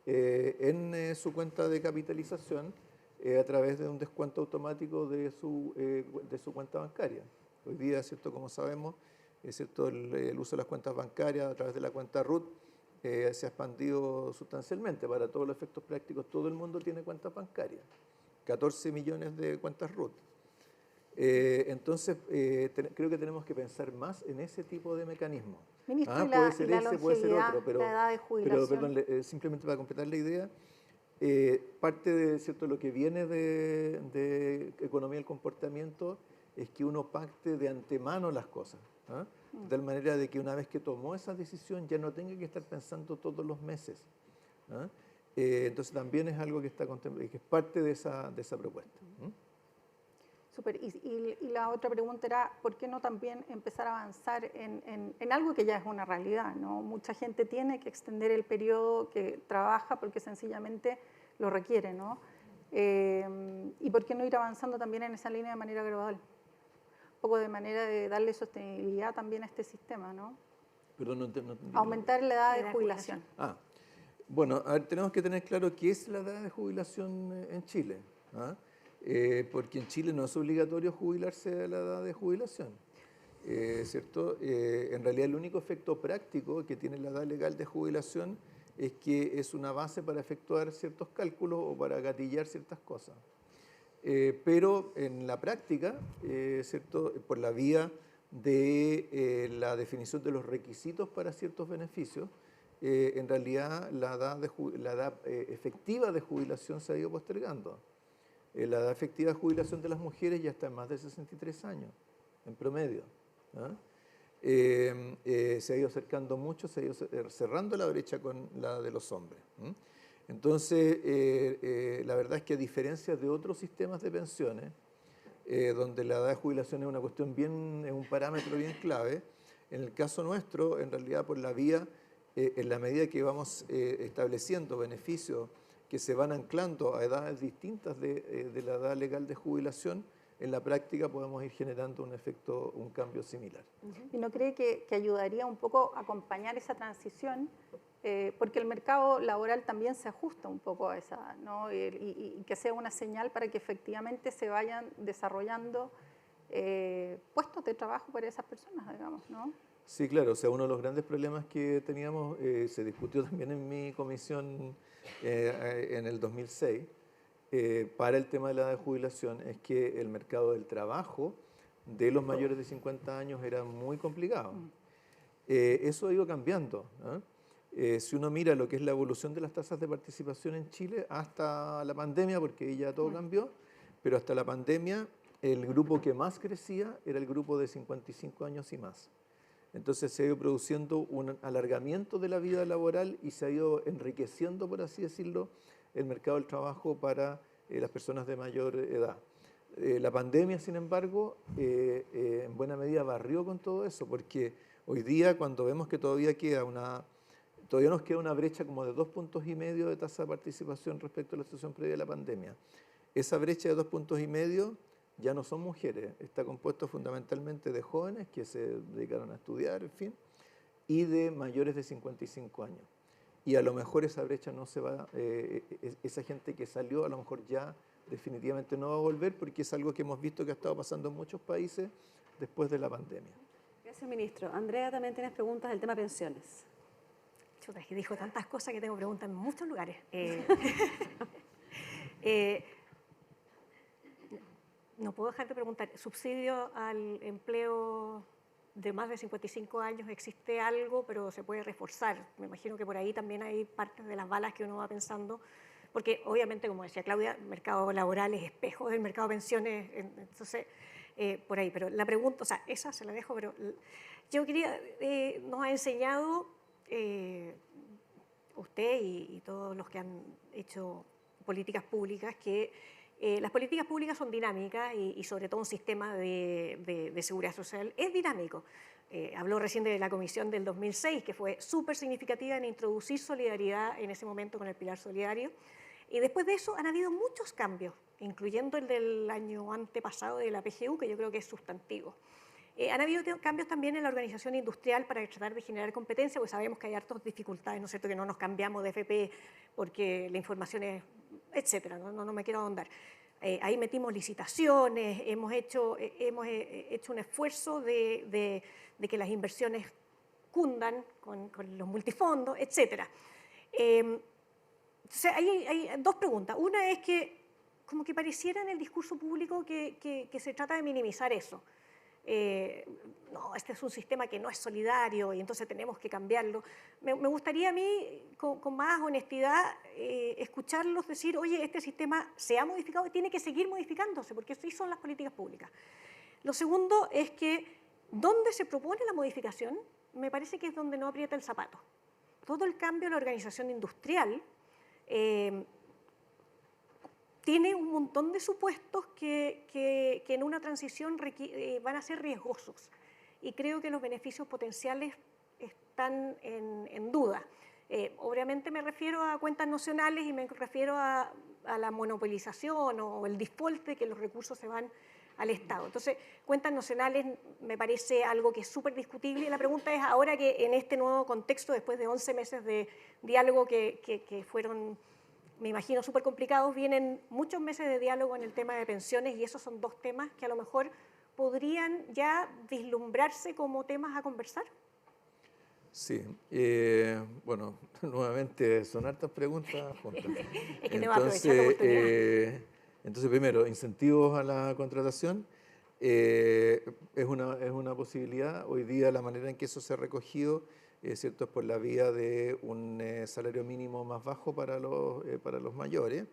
en su cuenta de capitalización a través de un descuento automático de su cuenta bancaria. Hoy día, ¿cierto?, como sabemos, ¿cierto?, el uso de las cuentas bancarias a través de la cuenta RUT se ha expandido sustancialmente. Para todos los efectos prácticos, todo el mundo tiene cuentas bancarias, 14 millones de cuentas RUT. Entonces, creo que tenemos que pensar más en ese tipo de mecanismos. Ministro, puede ser ese, puede ser otro, pero, la edad de jubilación. pero perdón, simplemente para completar la idea, parte de, ¿cierto?, lo que viene de economía del comportamiento es que uno pacte de antemano las cosas, ¿ah? De tal manera de que una vez que tomó esa decisión ya no tenga que estar pensando todos los meses, ¿ah? Entonces también es algo que es parte de esa propuesta. Súper. Y la otra pregunta era, ¿por qué no también empezar a avanzar en algo que ya es una realidad, ¿no? Mucha gente tiene que extender el periodo que trabaja porque sencillamente lo requiere, ¿no? ¿Y por qué no ir avanzando también en esa línea de manera gradual? Un poco de manera de darle sostenibilidad también a este sistema, ¿no? Perdón, no entendí. Aumentar la edad de jubilación. Bueno, a ver, tenemos que tener claro qué es la edad de jubilación en Chile, ¿ah? Porque en Chile no es obligatorio jubilarse a la edad de jubilación, ¿cierto? En realidad el único efecto práctico que tiene la edad legal de jubilación es que es una base para efectuar ciertos cálculos o para gatillar ciertas cosas. Pero en la práctica, ¿cierto?, por la vía de la definición de los requisitos para ciertos beneficios, en realidad la edad efectiva de jubilación se ha ido postergando. La edad efectiva de jubilación de las mujeres ya está en más de 63 años, en promedio. ¿Ah? Se ha ido acercando mucho, se ha ido cerrando la brecha con la de los hombres. Entonces, la verdad es que a diferencia de otros sistemas de pensiones, donde la edad de jubilación es una cuestión es un parámetro bien clave, en el caso nuestro, en realidad por la vía, en la medida que vamos estableciendo beneficios que se van anclando a edades distintas de la edad legal de jubilación, en la práctica podemos ir generando un cambio similar. ¿Y no cree que ayudaría un poco a acompañar esa transición? Porque el mercado laboral también se ajusta un poco a esa, ¿no? Y que sea una señal para que efectivamente se vayan desarrollando puestos de trabajo para esas personas, digamos, ¿no? Sí, claro, o sea, uno de los grandes problemas que teníamos, se discutió también en mi comisión en el 2006, para el tema de la edad de jubilación, es que el mercado del trabajo de los mayores de 50 años era muy complicado. Eso ha ido cambiando, ¿no? Si uno mira lo que es la evolución de las tasas de participación en Chile hasta la pandemia, porque ahí ya todo cambió, pero hasta la pandemia el grupo que más crecía era el grupo de 55 años y más. Entonces se ha ido produciendo un alargamiento de la vida laboral y se ha ido enriqueciendo, por así decirlo, el mercado del trabajo para las personas de mayor edad. La pandemia, sin embargo, en buena medida barrió con todo eso, porque hoy día cuando vemos que todavía nos queda una brecha como de 2,5 puntos de tasa de participación respecto a la situación previa a la pandemia. Esa brecha de 2,5 puntos ya no son mujeres, está compuesto fundamentalmente de jóvenes que se dedicaron a estudiar, en fin, y de mayores de 55 años. Y a lo mejor esa brecha no se va, esa gente que salió a lo mejor ya definitivamente no va a volver, porque es algo que hemos visto que ha estado pasando en muchos países después de la pandemia. Gracias, ministro. Andrea, también tienes preguntas del tema pensiones. Chuta, es que dijo tantas cosas que tengo preguntas en muchos lugares. No puedo dejar de preguntar, ¿subsidio al empleo de más de 55 años existe algo, pero se puede reforzar? Me imagino que por ahí también hay partes de las balas que uno va pensando, porque obviamente, como decía Claudia, el mercado laboral es espejo del mercado de pensiones, entonces por ahí. Pero la pregunta, o sea, esa se la dejo, pero yo quería, nos ha enseñado usted y todos los que han hecho políticas públicas que las políticas públicas son dinámicas y sobre todo un sistema de seguridad social es dinámico. Habló recién de la comisión del 2006, que fue súper significativa en introducir solidaridad en ese momento con el pilar solidario. Y después de eso han habido muchos cambios, incluyendo el del año antepasado de la PGU, que yo creo que es sustantivo. Han habido cambios también en la organización industrial para tratar de generar competencia, porque sabemos que hay hartas dificultades, ¿no es cierto?, que no nos cambiamos de FP porque la información es, etcétera, no me quiero ahondar. Ahí metimos licitaciones, hemos hecho un esfuerzo de que las inversiones cundan con los multifondos, etcétera. Entonces, hay dos preguntas. Una es que como que pareciera en el discurso público que se trata de minimizar eso. No, este es un sistema que no es solidario y entonces tenemos que cambiarlo. Me gustaría a mí, con más honestidad, escucharlos decir, oye, este sistema se ha modificado y tiene que seguir modificándose, porque así son las políticas públicas. Lo segundo es que donde se propone la modificación, me parece que es donde no aprieta el zapato. Todo el cambio en la organización industrial tiene un montón de supuestos que en una transición van a ser riesgosos. Y creo que los beneficios potenciales están en duda. Obviamente me refiero a cuentas nacionales y me refiero a la monopolización o el default de que los recursos se van al Estado. Entonces, cuentas nacionales me parece algo que es súper discutible. Y la pregunta es, ahora que en este nuevo contexto, después de 11 meses de diálogo que fueron, me imagino, súper complicados, vienen muchos meses de diálogo en el tema de pensiones y esos son dos temas que a lo mejor podrían ya vislumbrarse como temas a conversar. Sí, bueno, nuevamente son hartas preguntas juntas. Es que me va a aprovechar la oportunidad. Entonces, primero, incentivos a la contratación. Es una posibilidad. Hoy día la manera en que eso se ha recogido ¿cierto? Por la vía de un salario mínimo más bajo para los mayores.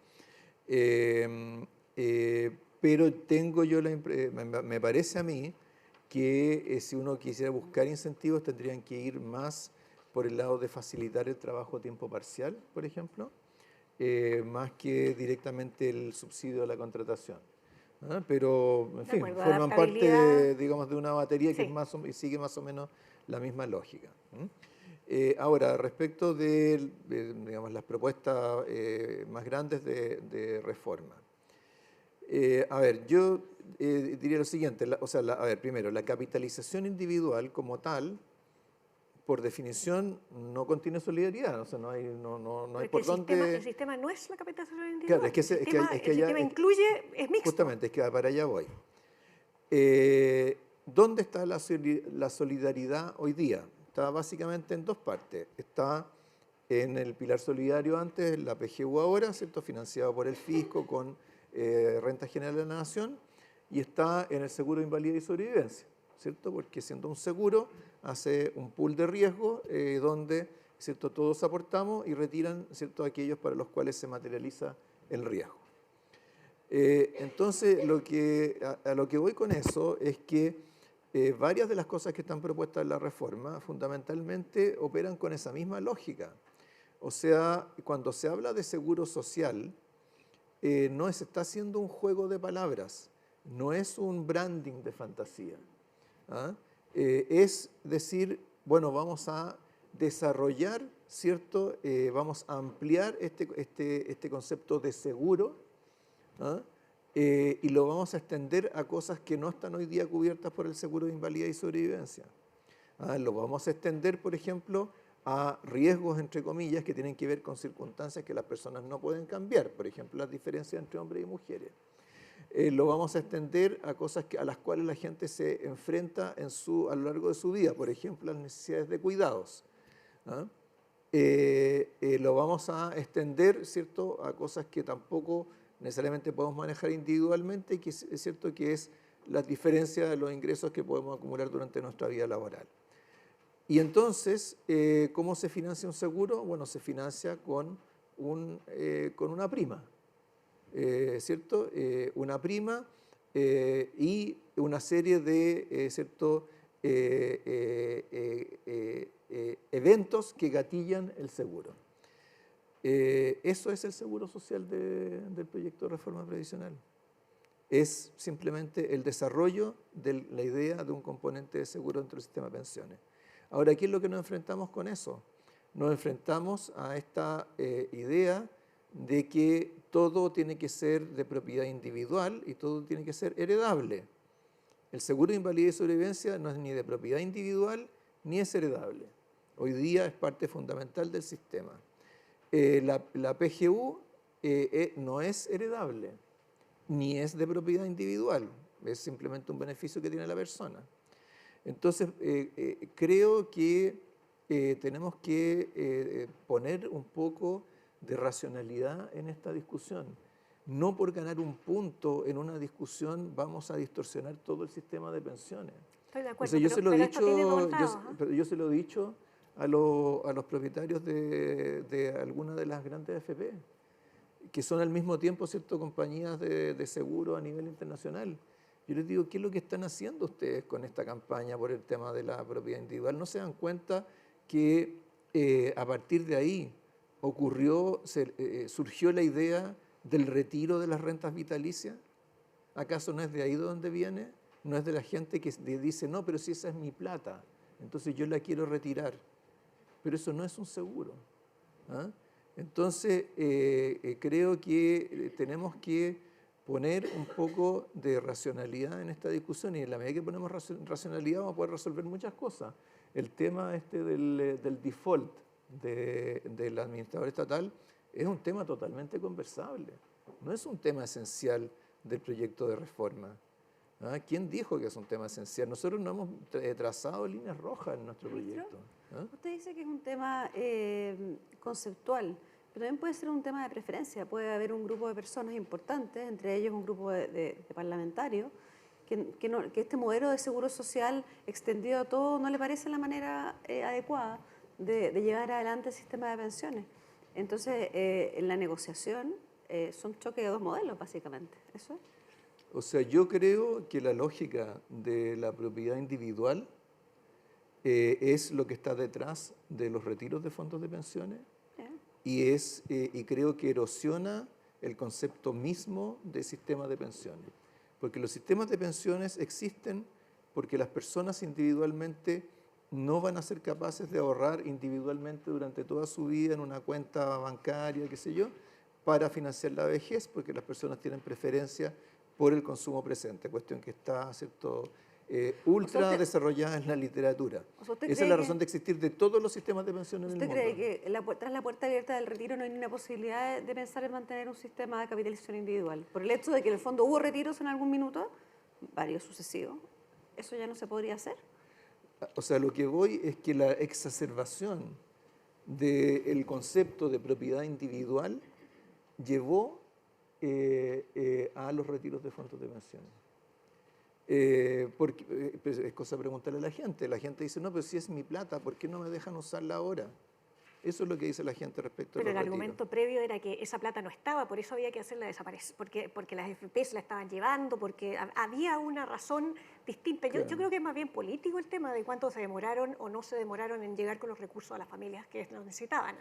Pero tengo yo me parece a mí que si uno quisiera buscar incentivos tendrían que ir más por el lado de facilitar el trabajo a tiempo parcial, por ejemplo, más que directamente el subsidio a la contratación. ¿Ah? Pero, en fin, acuerdo, forman parte, adaptabilidad. digamos, de una batería que Sí. y sigue más o menos la misma lógica. Ahora, respecto de, digamos, las propuestas más grandes de reforma. A ver, yo diría lo siguiente, a ver, primero, la capitalización individual como tal, por definición, no contiene solidaridad, o sea, no hay Porque por dónde... el sistema no es la capitalización individual. Claro, El sistema incluye, es mixto. Justamente, es que para allá voy. ¿Dónde está la solidaridad hoy día? Está básicamente en dos partes. Está en el pilar solidario antes, la PGU ahora, ¿cierto? Financiado por el fisco con Renta General de la Nación, y está en el seguro de invalidez y sobrevivencia, ¿cierto? Porque siendo un seguro, hace un pool de riesgo donde, ¿cierto? Todos aportamos y retiran, ¿cierto? Aquellos para los cuales se materializa el riesgo. Entonces, a lo que voy con eso es que varias de las cosas que están propuestas en la reforma fundamentalmente operan con esa misma lógica. O sea, cuando se habla de seguro social, no se está haciendo un juego de palabras, no es un branding de fantasía. ¿Ah? Es decir, bueno, vamos a desarrollar, ¿cierto? Vamos a ampliar este concepto de seguro, ¿ah? Y lo vamos a extender a cosas que no están hoy día cubiertas por el seguro de invalidez y sobrevivencia. ¿Ah? Lo vamos a extender, por ejemplo, a riesgos, entre comillas, que tienen que ver con circunstancias que las personas no pueden cambiar, por ejemplo, las diferencias entre hombres y mujeres. Lo vamos a extender a cosas a las cuales la gente se enfrenta a lo largo de su vida, por ejemplo, las necesidades de cuidados. ¿Ah? Lo vamos a extender, ¿cierto?, a cosas que tampoco necesariamente podemos manejar individualmente, que es cierto que es la diferencia de los ingresos que podemos acumular durante nuestra vida laboral. Y entonces, ¿cómo se financia un seguro? Bueno, se financia con una prima, ¿cierto? Una prima y una serie de ¿cierto? Eventos que gatillan el seguro. Eso es el seguro social del proyecto de reforma previsional. Es simplemente el desarrollo de la idea de un componente de seguro dentro del sistema de pensiones. Ahora, ¿qué es lo que nos enfrentamos con eso? Nos enfrentamos a esta idea de que todo tiene que ser de propiedad individual y todo tiene que ser heredable. El seguro de invalidez y sobrevivencia no es ni de propiedad individual ni es heredable. Hoy día es parte fundamental del sistema. La PGU no es heredable, ni es de propiedad individual, es simplemente un beneficio que tiene la persona. Entonces, creo que tenemos que poner un poco de racionalidad en esta discusión. No por ganar un punto en una discusión vamos a distorsionar todo el sistema de pensiones. Estoy de acuerdo, O sea, yo se lo he dicho a los propietarios de algunas de las grandes AFP, que son al mismo tiempo, ¿cierto?, compañías de seguro a nivel internacional. Yo les digo, ¿qué es lo que están haciendo ustedes con esta campaña por el tema de la propiedad individual? ¿No se dan cuenta que a partir de ahí surgió la idea del retiro de las rentas vitalicias? ¿Acaso no es de ahí de donde viene? ¿No es de la gente que dice, no, pero si esa es mi plata, entonces yo la quiero retirar? Pero eso no es un seguro. ¿Ah? Entonces, creo que tenemos que poner un poco de racionalidad en esta discusión, y en la medida que ponemos racionalidad vamos a poder resolver muchas cosas. El tema del default del administrador estatal es un tema totalmente conversable, no es un tema esencial del proyecto de reforma. ¿Ah? ¿Quién dijo que es un tema esencial? Nosotros no hemos trazado líneas rojas en nuestro proyecto. ¿Ah? Usted dice que es un tema conceptual, pero también puede ser un tema de preferencia. Puede haber un grupo de personas importantes, entre ellos un grupo de parlamentarios, que este modelo de seguro social extendido a todo no le parece la manera adecuada, de llevar adelante el sistema de pensiones. Entonces, en la negociación son choques de dos modelos, básicamente. ¿Eso es? O sea, yo creo que la lógica de la propiedad individual es lo que está detrás de los retiros de fondos de pensiones y creo que erosiona el concepto mismo de sistema de pensiones. Porque los sistemas de pensiones existen porque las personas individualmente no van a ser capaces de ahorrar individualmente durante toda su vida en una cuenta bancaria, qué sé yo, para financiar la vejez, porque las personas tienen preferencia por el consumo presente, cuestión que está, ¿cierto?, ultra desarrollada en la literatura. Esa es la razón de existir de todos los sistemas de pensiones en el mundo. ¿Usted cree que tras la puerta abierta del retiro no hay ninguna posibilidad de pensar en mantener un sistema de capitalización individual? Por el hecho de que en el fondo hubo retiros en algún minuto, varios sucesivos, ¿eso ya no se podría hacer? O sea, lo que voy es que la exacerbación del concepto de propiedad individual llevó a los retiros de fondos de pensiones. Porque es cosa de preguntarle a la gente. La gente dice, no, pero si es mi plata, ¿por qué no me dejan usarla ahora? Eso es lo que dice la gente respecto a los Pero el retiros. argumento previo era que esa plata no estaba, por eso había que hacerla desaparecer, porque las FP se la estaban llevando, porque había una razón distinta. Yo creo que es más bien político el tema de cuánto se demoraron o no se demoraron en llegar con los recursos a las familias que los necesitaban.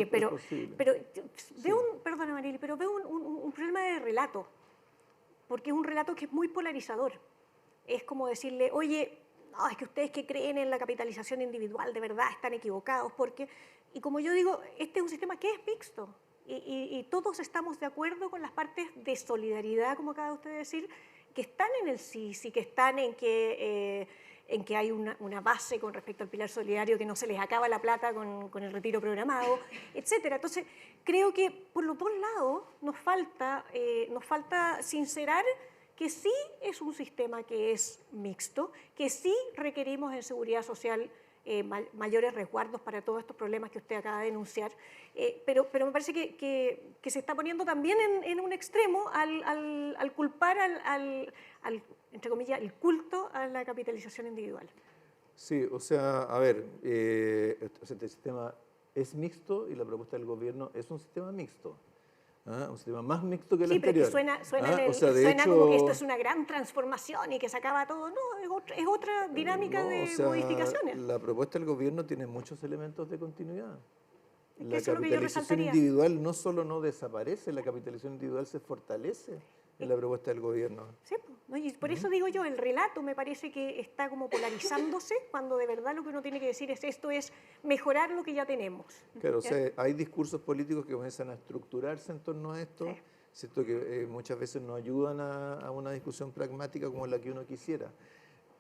Pero veo perdona Marily, pero veo un problema de relato, porque es un relato que es muy polarizador. Es como decirle, oye, no, es que ustedes que creen en la capitalización individual de verdad están equivocados, porque, y como yo digo, este es un sistema que es mixto, y todos estamos de acuerdo con las partes de solidaridad, como acaba usted de decir, que están en el SIS y que están en que hay una base con respecto al pilar solidario, que no se les acaba la plata con el retiro programado, etcétera. Entonces, creo que por los dos lados nos falta sincerar que sí es un sistema que es mixto, que sí requerimos en seguridad social mayores resguardos para todos estos problemas que usted acaba de denunciar, pero me parece que se está poniendo también en un extremo al culpar entre comillas, el culto a la capitalización individual. Sí, o sea, a ver, este sistema es mixto y la propuesta del gobierno es un sistema mixto. Un sistema más mixto que el anterior. Sí, pero que suena hecho, como que esto es una gran transformación y que se acaba todo. No, es otra dinámica de modificaciones. La propuesta del gobierno tiene muchos elementos de continuidad. La eso es lo que yo capitalización resaltaría. individual no solo no desaparece, la capitalización individual se fortalece en la propuesta del gobierno. Sí, ¿no? Y por eso digo yo, el relato me parece que está como polarizándose cuando de verdad lo que uno tiene que decir es esto es mejorar lo que ya tenemos. Claro, o sea, hay discursos políticos que comienzan a estructurarse en torno a esto, ¿cierto? Que muchas veces no ayudan a una discusión pragmática como la que uno quisiera.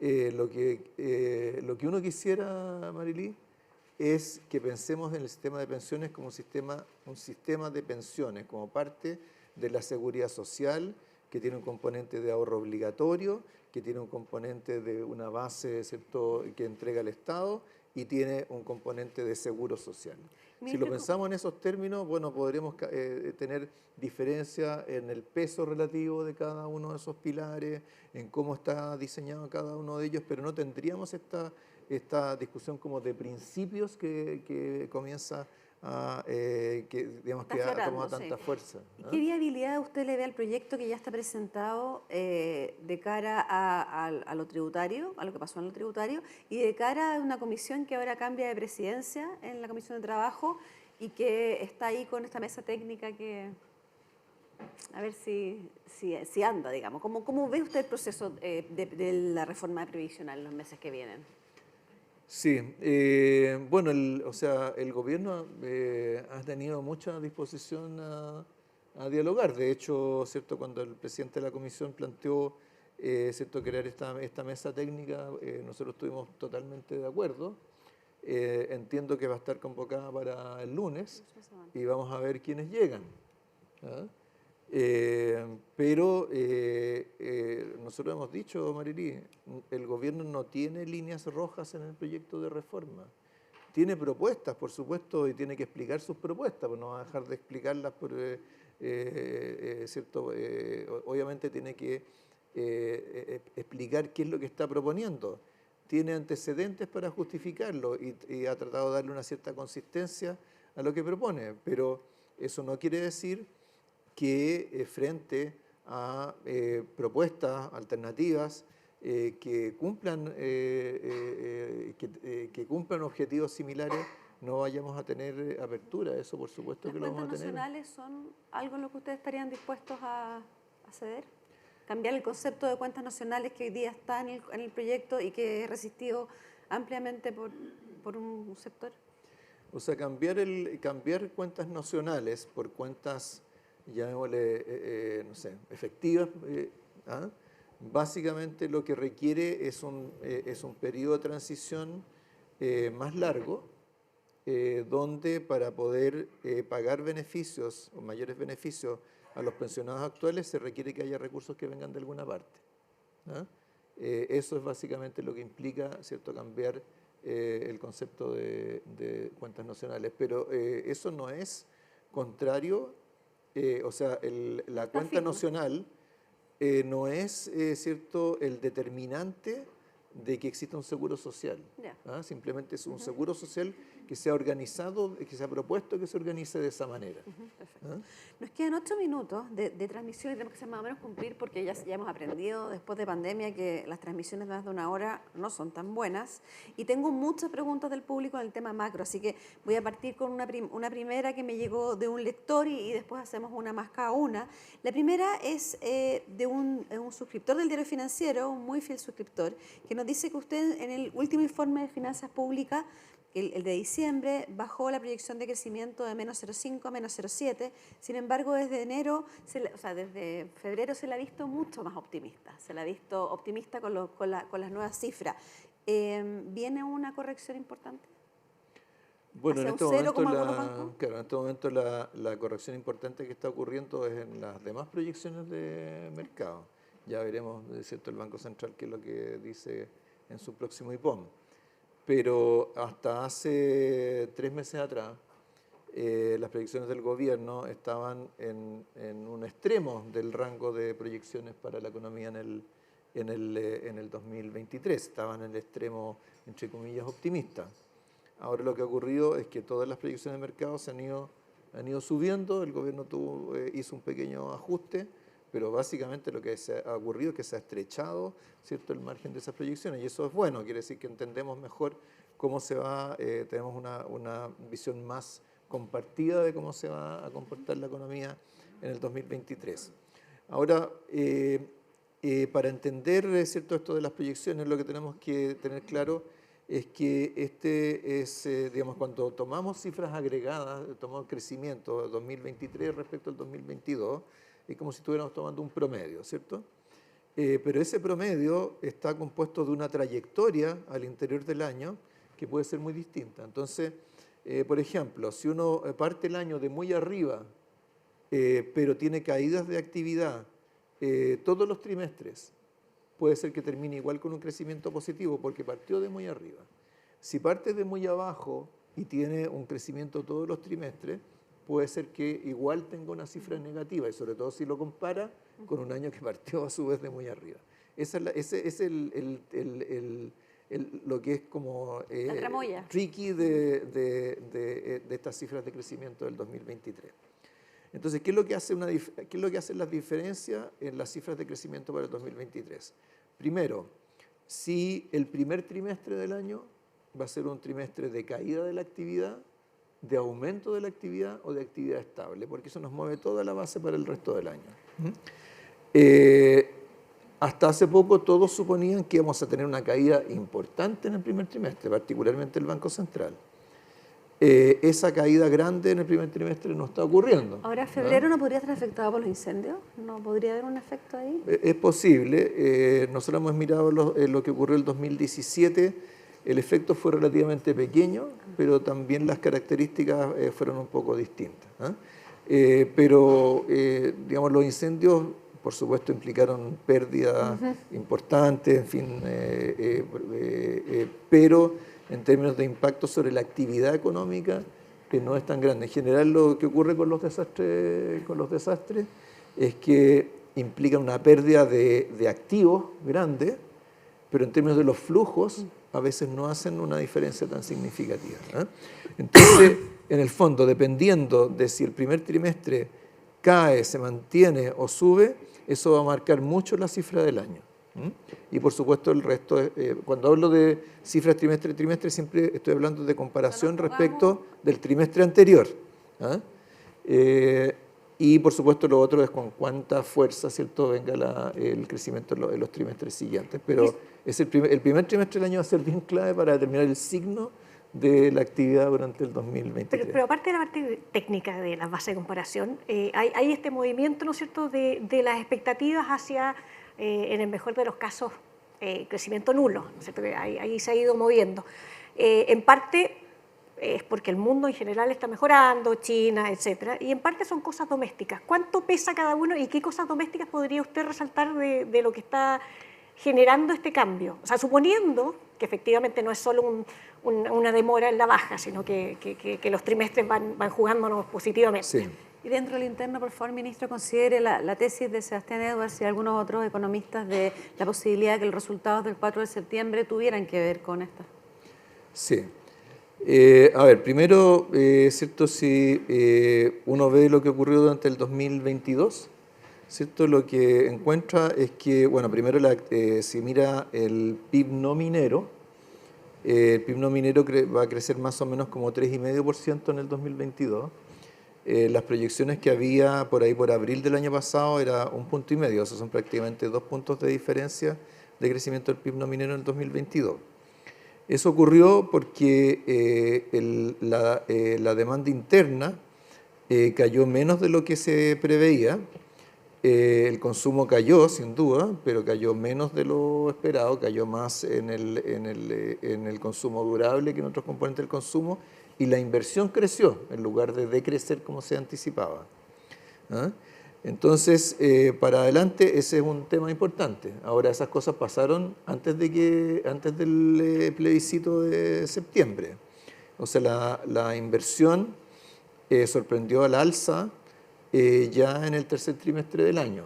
Lo que uno quisiera, Marily, es que pensemos en el sistema de pensiones como un sistema de pensiones, como parte de la seguridad social, que tiene un componente de ahorro obligatorio, que tiene un componente de una base, ¿cierto?, que entrega el Estado y tiene un componente de seguro social. Si lo pensamos en esos términos, bueno, podremos tener diferencia en el peso relativo de cada uno de esos pilares, en cómo está diseñado cada uno de ellos, pero no tendríamos esta discusión como de principios que comienza que ha tomado tanta fuerza. ¿Qué viabilidad usted le ve al proyecto que ya está presentado de cara a lo tributario, a lo que pasó en lo tributario, y de cara a una comisión que ahora cambia de presidencia en la Comisión de Trabajo y que está ahí con esta mesa técnica que a ver si anda, digamos? ¿Cómo ve usted el proceso de la reforma previsional en los meses que vienen? Sí, bueno, el gobierno ha tenido mucha disposición a dialogar. De hecho, ¿cierto?, cuando el presidente de la comisión planteó ¿cierto?, crear esta mesa técnica, nosotros estuvimos totalmente de acuerdo. Entiendo que va a estar convocada para el lunes y vamos a ver quiénes llegan. Pero nosotros hemos dicho, Marily, el gobierno no tiene líneas rojas en el proyecto de reforma. Tiene propuestas, por supuesto, y tiene que explicar sus propuestas, pues no va a dejar de explicarlas, ¿cierto? Obviamente tiene que explicar qué es lo que está proponiendo, tiene antecedentes para justificarlo y ha tratado de darle una cierta consistencia a lo que propone, pero eso no quiere decir que frente a propuestas alternativas que cumplan objetivos similares, no vayamos a tener apertura. Eso por supuesto que lo vamos a tener. ¿Las cuentas nacionales son algo en lo que ustedes estarían dispuestos a ceder? ¿Cambiar el concepto de cuentas nacionales que hoy día está en el proyecto y que es resistido ampliamente por un sector? O sea, cambiar cuentas nacionales por cuentas, llamémosle, no sé, efectivas, básicamente lo que requiere es un periodo de transición más largo, donde para poder pagar beneficios o mayores beneficios a los pensionados actuales se requiere que haya recursos que vengan de alguna parte. Eso es básicamente lo que implica, ¿cierto?, cambiar el concepto de cuentas nacionales. Pero eso no es contrario, o sea, la cuenta nacional no es, ¿cierto?, el determinante de que exista un seguro social. Simplemente es un seguro social que sea organizado, que sea propuesto que se organice de esa manera. Perfecto. Nos quedan 8 minutos de transmisión y tenemos que ser más o menos cumplir porque ya hemos aprendido después de pandemia que las transmisiones de más de una hora no son tan buenas. Y tengo muchas preguntas del público en el tema macro, así que voy a partir con una primera que me llegó de un lector y después hacemos una más cada una. La primera es de un suscriptor del Diario Financiero, un muy fiel suscriptor, que nos dice que usted en el último informe de finanzas públicas, el de diciembre, bajó la proyección de crecimiento de menos 0,5 a menos 0,7. Sin embargo, desde febrero se la ha visto mucho más optimista. Se la ha visto optimista con las nuevas cifras. ¿Viene una corrección importante? Bueno, en este momento la corrección importante que está ocurriendo es en las demás proyecciones de mercado. Ya veremos, ¿cierto?, el Banco Central qué es lo que dice en su próximo IPOM. Pero hasta hace 3 meses atrás, las proyecciones del gobierno estaban en un extremo del rango de proyecciones para la economía en el 2023. Estaban en el extremo, entre comillas, optimista. Ahora lo que ha ocurrido es que todas las proyecciones de mercado han ido subiendo, el gobierno hizo un pequeño ajuste, pero básicamente lo que ha ocurrido es que se ha estrechado, ¿cierto?, el margen de esas proyecciones, y eso es bueno, quiere decir que entendemos mejor cómo se va, tenemos una visión más compartida de cómo se va a comportar la economía en el 2023. Ahora, para entender, ¿cierto?, esto de las proyecciones, lo que tenemos que tener claro es que digamos, cuando tomamos cifras agregadas, tomamos crecimiento de 2023 respecto al 2022, es como si estuviéramos tomando un promedio, ¿cierto? Pero ese promedio está compuesto de una trayectoria al interior del año que puede ser muy distinta. Entonces, por ejemplo, si uno parte el año de muy arriba, pero tiene caídas de actividad todos los trimestres, puede ser que termine igual con un crecimiento positivo porque partió de muy arriba. Si parte de muy abajo y tiene un crecimiento todos los trimestres, puede ser que igual tenga una cifra negativa, y sobre todo si lo compara con un año que partió a su vez de muy arriba. Ese es lo que es como tricky de estas cifras de crecimiento del 2023. Entonces, ¿qué es lo que hacen las diferencias en las cifras de crecimiento para el 2023? Primero, si el primer trimestre del año va a ser un trimestre de caída de la actividad, de aumento de la actividad o de actividad estable, porque eso nos mueve toda la base para el resto del año. Hasta hace poco todos suponían que íbamos a tener una caída importante en el primer trimestre, particularmente el Banco Central. Esa caída grande en el primer trimestre no está ocurriendo. Ahora, ¿febrero no podría estar afectado por los incendios? ¿No podría haber un efecto ahí? Es posible. Nosotros hemos mirado lo que ocurrió en el 2017. El efecto fue relativamente pequeño, pero también las características fueron un poco distintas. Pero, digamos, los incendios, por supuesto, implicaron pérdidas importantes, en fin, pero en términos de impacto sobre la actividad económica, que no es tan grande. En general, lo que ocurre con los desastres es que implica una pérdida de activos grandes, pero en términos de los flujos a veces no hacen una diferencia tan significativa. Entonces, en el fondo, dependiendo de si el primer trimestre cae, se mantiene o sube, eso va a marcar mucho la cifra del año. Y por supuesto el resto, cuando hablo de cifras trimestre a trimestre, siempre estoy hablando de comparación respecto del trimestre anterior. Y por supuesto lo otro es con cuánta fuerza, ¿cierto?, venga el crecimiento en los trimestres siguientes. Pero el primer trimestre del año va a ser bien clave para determinar el signo de la actividad durante el 2023. Pero aparte de la parte técnica de la base de comparación, hay este movimiento, ¿no es cierto?, de las expectativas hacia, en el mejor de los casos, crecimiento nulo, ¿no es cierto? Ahí se ha ido moviendo. En parte es porque el mundo en general está mejorando, China, etcétera, y en parte son cosas domésticas. ¿Cuánto pesa cada uno y qué cosas domésticas podría usted resaltar de lo que está generando este cambio? O sea, suponiendo que efectivamente no es solo una demora en la baja, sino que los trimestres van jugándonos positivamente. Sí. Y dentro del interno, por favor, ministro, considere la tesis de Sebastián Edwards y algunos otros economistas de la posibilidad de que los resultados del 4 de septiembre tuvieran que ver con esto. Sí. A ver, primero, ¿cierto? Si uno ve lo que ocurrió durante el 2022, ¿cierto? Lo que encuentra es que, bueno, primero si mira el PIB no minero, el PIB no minero va a crecer más o menos como 3,5% en el 2022. Las proyecciones que había por ahí por abril del año pasado era 1,5 puntos, o sea, son prácticamente 2 puntos de diferencia de crecimiento del PIB no minero en el 2022. Eso ocurrió porque la demanda interna cayó menos de lo que se preveía. El consumo cayó, sin duda, pero cayó menos de lo esperado, cayó más en el consumo durable que en otros componentes del consumo, y la inversión creció en lugar de decrecer como se anticipaba. Entonces, para adelante ese es un tema importante. Ahora, esas cosas pasaron antes del plebiscito de septiembre. O sea, la inversión sorprendió al alza ya en el tercer trimestre del año.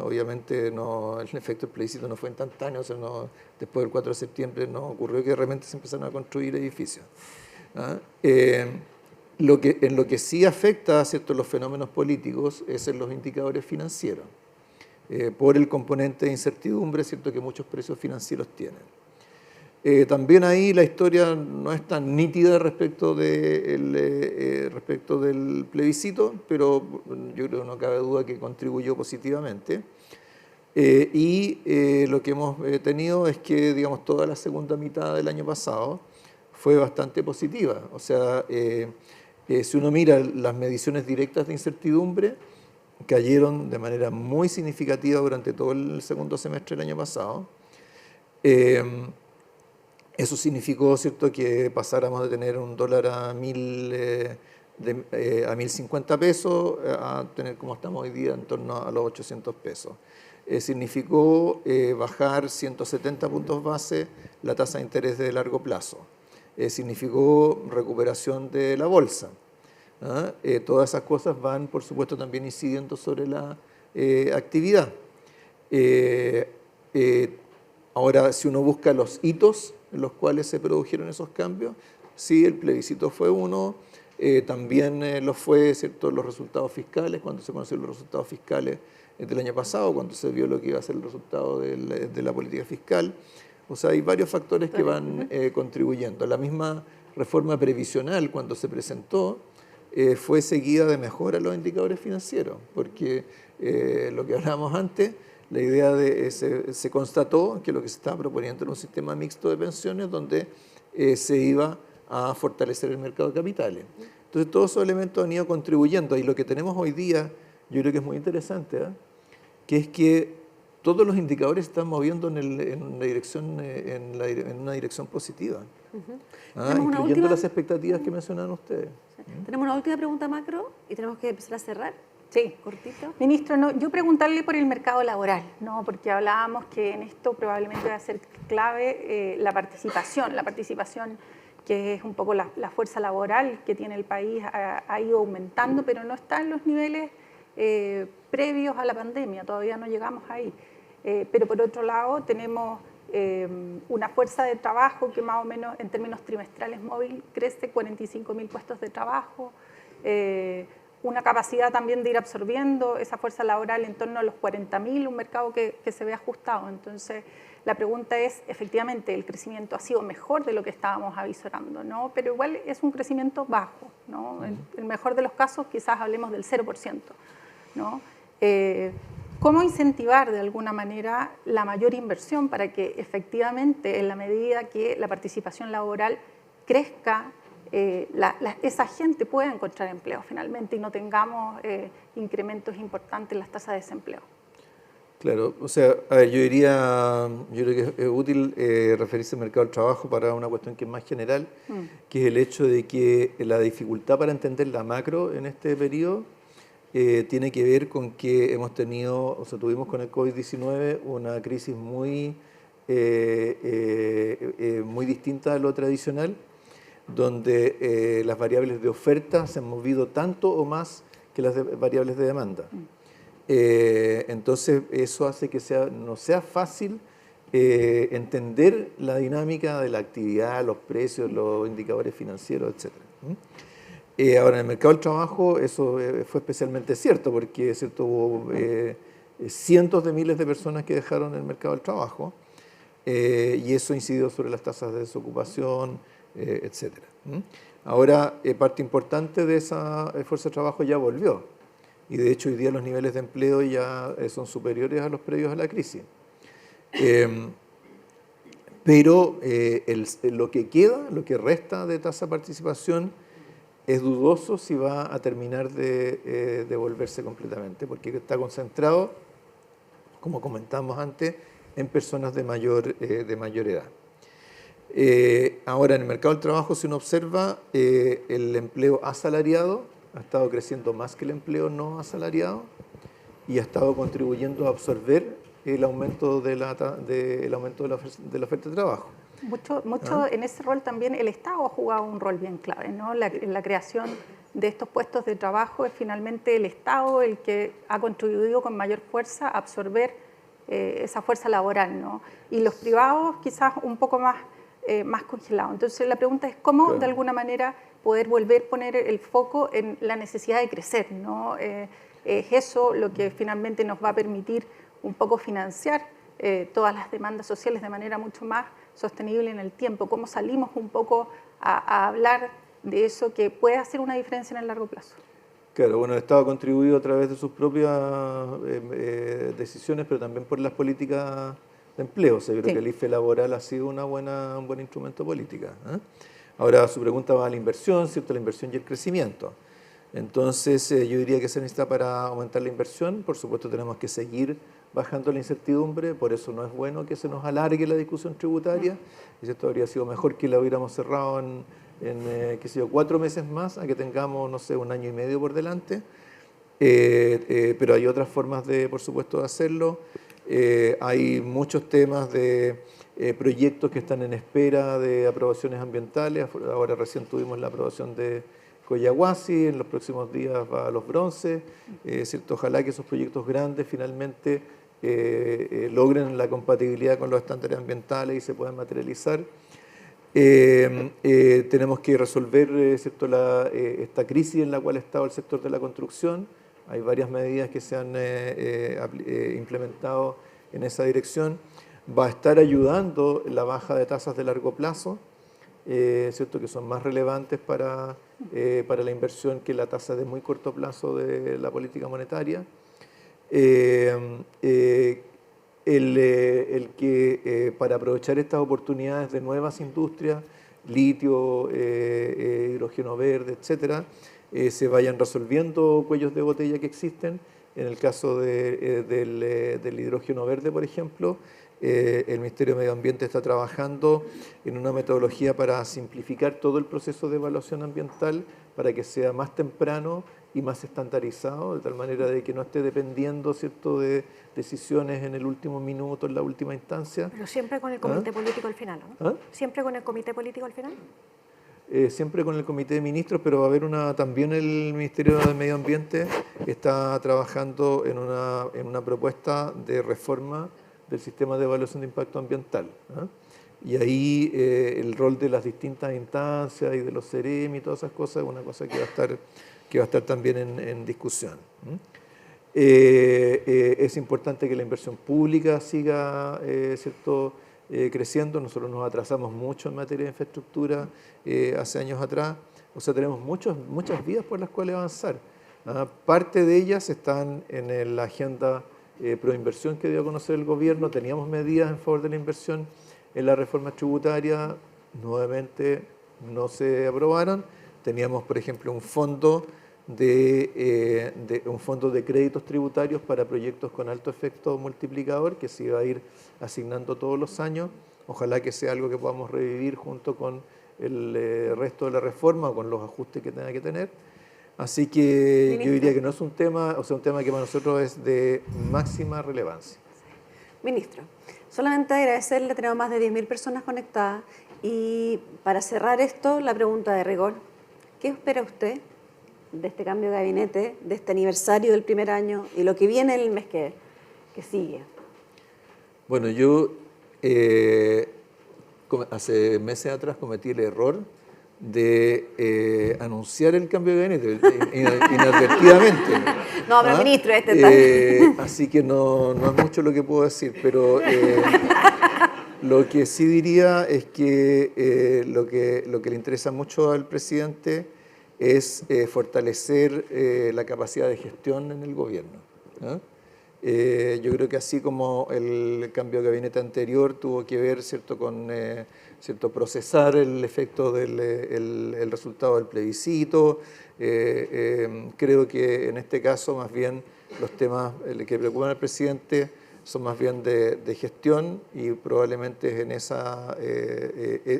Obviamente el efecto del plebiscito no fue instantáneo, o sea, después del 4 de septiembre no ocurrió que de repente se empezaron a construir edificios. En lo que sí afecta, ¿cierto?, los fenómenos políticos es en los indicadores financieros, por el componente de incertidumbre, ¿cierto?, que muchos precios financieros tienen. También ahí la historia no es tan nítida respecto del plebiscito, pero yo creo que no cabe duda que contribuyó positivamente. Lo que hemos tenido es que, digamos, toda la segunda mitad del año pasado fue bastante positiva. O sea, si uno mira las mediciones directas de incertidumbre, cayeron de manera muy significativa durante todo el segundo semestre del año pasado. Eso significó, ¿cierto?, que pasáramos de tener un dólar a 1.050 pesos a tener, como estamos hoy día, en torno a los 800 pesos. Significó bajar 170 puntos base la tasa de interés de largo plazo. Significó recuperación de la bolsa. Todas esas cosas van, por supuesto, también incidiendo sobre la actividad. Ahora, si uno busca los hitos en los cuales se produjeron esos cambios, sí, el plebiscito fue uno, también lo fue, ¿cierto?, los resultados fiscales, cuando se conocieron los resultados fiscales del año pasado, cuando se vio lo que iba a ser el resultado de la política fiscal. O sea, hay varios factores que van contribuyendo. La misma reforma previsional, cuando se presentó, fue seguida de mejora en los indicadores financieros, porque lo que hablábamos antes, la idea se constató que lo que se estaba proponiendo era un sistema mixto de pensiones donde se iba a fortalecer el mercado de capitales. Entonces, todos esos elementos han ido contribuyendo, y lo que tenemos hoy día, yo creo que es muy interesante, que es que todos los indicadores están moviendo en una dirección positiva, incluyendo las expectativas que mencionaban ustedes. Tenemos una última pregunta macro y tenemos que empezar a cerrar. Sí, Cortito. Ministro, yo preguntarle por el mercado laboral, ¿no? Porque hablábamos que en esto probablemente va a ser clave la participación que es un poco la fuerza laboral que tiene el país, ha ido aumentando, pero no está en los niveles previos a la pandemia, todavía no llegamos ahí. Pero por otro lado tenemos una fuerza de trabajo que más o menos en términos trimestrales móvil crece 45.000 puestos de trabajo, una capacidad también de ir absorbiendo esa fuerza laboral en torno a los 40.000, un mercado que se ve ajustado. Entonces, la pregunta es, efectivamente, el crecimiento ha sido mejor de lo que estábamos avisorando, ¿no? Pero igual es un crecimiento bajo, ¿no? En el mejor de los casos quizás hablemos del 0%, ¿no? ¿Cómo incentivar de alguna manera la mayor inversión para que efectivamente, en la medida que la participación laboral crezca, esa gente pueda encontrar empleo finalmente y no tengamos incrementos importantes en las tasas de desempleo? Claro, o sea, a ver, yo creo que es útil referirse al mercado del trabajo para una cuestión que es más general, que es el hecho de que la dificultad para entender la macro en este periodo tiene que ver con que tuvimos con el COVID-19 una crisis muy distinta a lo tradicional, donde las variables de oferta se han movido tanto o más que las variables de demanda. Entonces, eso hace que no sea fácil entender la dinámica de la actividad, los precios, los indicadores financieros, etc. Ahora, en el mercado del trabajo eso fue especialmente cierto, porque hubo cientos de miles de personas que dejaron el mercado del trabajo y eso incidió sobre las tasas de desocupación, etc. Ahora, parte importante de esa fuerza de trabajo ya volvió. Y de hecho hoy día los niveles de empleo ya son superiores a los previos a la crisis. Pero lo que resta de tasa de participación es dudoso si va a terminar de devolverse completamente, porque está concentrado, como comentamos antes, en personas de mayor edad. Ahora, en el mercado del trabajo, si uno observa, el empleo asalariado ha estado creciendo más que el empleo no asalariado y ha estado contribuyendo a absorber el aumento de la oferta de trabajo. Mucho en ese rol también el Estado ha jugado un rol bien clave, ¿no? En la creación de estos puestos de trabajo es finalmente el Estado el que ha contribuido con mayor fuerza a absorber esa fuerza laboral, ¿no? Y los privados quizás un poco más congelados. Entonces la pregunta es cómo de alguna manera poder volver a poner el foco en la necesidad de crecer, ¿no? Es eso lo que finalmente nos va a permitir un poco financiar todas las demandas sociales de manera mucho más sostenible en el tiempo. Cómo salimos un poco a hablar de eso que puede hacer una diferencia en el largo plazo. Claro, bueno, el Estado ha contribuido a través de sus propias decisiones, pero también por las políticas de empleo. O sea, yo creo que el IFE laboral ha sido un buen instrumento político. Ahora, su pregunta va a la inversión, ¿cierto? La inversión y el crecimiento. Entonces, yo diría que se necesita para aumentar la inversión. Por supuesto, tenemos que seguir bajando la incertidumbre, por eso no es bueno que se nos alargue la discusión tributaria. Y esto habría sido mejor que la hubiéramos cerrado en 4 meses más, a que tengamos, no sé, 1 año y medio por delante. Pero hay otras formas, por supuesto, de hacerlo. Hay muchos temas de proyectos que están en espera de aprobaciones ambientales. Ahora recién tuvimos la aprobación de Coyahuasi, en los próximos días va a Los Bronces, ¿cierto? Ojalá que esos proyectos grandes finalmente logren la compatibilidad con los estándares ambientales y se puedan materializar. Tenemos que resolver, ¿cierto? Esta crisis en la cual ha estado el sector de la construcción. Hay varias medidas que se han implementado en esa dirección. Va a estar ayudando la baja de tasas de largo plazo, ¿cierto? Que son más relevantes para la inversión que la tasa de muy corto plazo de la política monetaria. Para aprovechar estas oportunidades de nuevas industrias, litio, hidrógeno verde, etcétera, se vayan resolviendo cuellos de botella que existen. En el caso del hidrógeno verde, por ejemplo, el Ministerio de Medio Ambiente está trabajando en una metodología para simplificar todo el proceso de evaluación ambiental para que sea más temprano y más estandarizado, de tal manera de que no esté dependiendo, ¿cierto?, de decisiones en el último minuto, en la última instancia. Pero siempre con el comité político al final, ¿no? ¿Siempre con el comité político al final? Siempre con el comité de ministros, pero va a haber también el Ministerio de Medio Ambiente está trabajando en una propuesta de reforma del sistema de evaluación de impacto ambiental. Y ahí el rol de las distintas instancias y de los CEREM y todas esas cosas es una cosa que va a estar también en discusión. Es importante que la inversión pública siga creciendo. Nosotros nos atrasamos mucho en materia de infraestructura hace años atrás. O sea, tenemos muchas vías por las cuales avanzar. Parte de ellas están en la agenda proinversión que dio a conocer el gobierno. Teníamos medidas en favor de la inversión en la reforma tributaria, nuevamente no se aprobaron. Teníamos, por ejemplo, un fondo de créditos tributarios para proyectos con alto efecto multiplicador que se iba a ir asignando todos los años. Ojalá que sea algo que podamos revivir junto con el resto de la reforma o con los ajustes que tenga que tener. Así que Ministro, yo diría que no es un tema, un tema que para nosotros es de máxima relevancia. Ministro, solamente agradecerle, tenemos más de 10.000 personas conectadas y para cerrar esto, la pregunta de rigor, ¿qué espera usted de este cambio de gabinete, de este aniversario del primer año y lo que viene el mes que sigue? Bueno, yo hace meses atrás cometí el error de anunciar el cambio de gabinete inadvertidamente. No, pero ministro, así que no es mucho lo que puedo decir, pero lo que sí diría es que lo que le interesa mucho al presidente es fortalecer la capacidad de gestión en el gobierno. Yo creo que así como el cambio de gabinete anterior tuvo que ver con procesar el efecto el resultado del plebiscito, creo que en este caso más bien los temas que preocupan al presidente son más bien de gestión y probablemente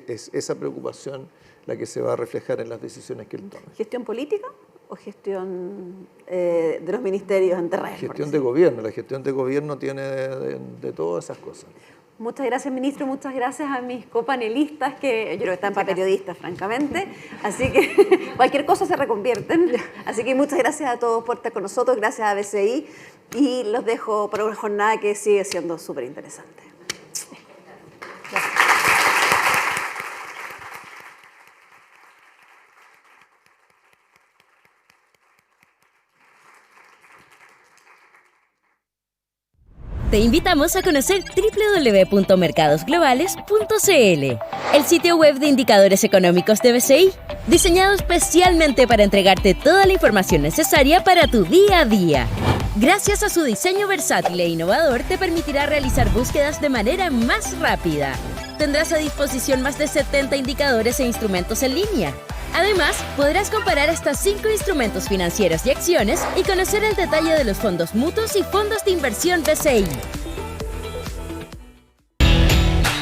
es esa preocupación la que se va a reflejar en las decisiones que él tome. ¿Gestión política o gestión de los ministerios en terreno? Gestión de gobierno. La gestión de gobierno tiene de todas esas cosas. Muchas gracias, ministro. Muchas gracias a mis copanelistas, que yo creo que están para periodistas, francamente. Así que cualquier cosa se reconvierten. Así que muchas gracias a todos por estar con nosotros. Gracias a BCI. Y los dejo para una jornada que sigue siendo súper interesante. Gracias. Te invitamos a conocer www.mercadosglobales.cl, el sitio web de indicadores económicos de BCI, diseñado especialmente para entregarte toda la información necesaria para tu día a día. Gracias a su diseño versátil e innovador, te permitirá realizar búsquedas de manera más rápida. Tendrás a disposición más de 70 indicadores e instrumentos en línea. Además, podrás comparar hasta 5 instrumentos financieros y acciones y conocer el detalle de los fondos mutuos y fondos de inversión BCI.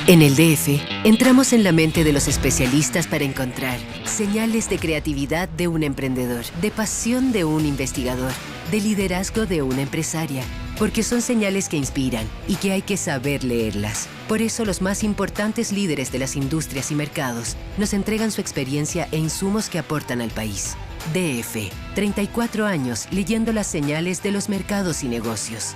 En el DF, entramos en la mente de los especialistas para encontrar señales de creatividad de un emprendedor, de pasión de un investigador, de liderazgo de una empresaria, porque son señales que inspiran y que hay que saber leerlas. Por eso los más importantes líderes de las industrias y mercados nos entregan su experiencia e insumos que aportan al país. DF, 34 años leyendo las señales de los mercados y negocios.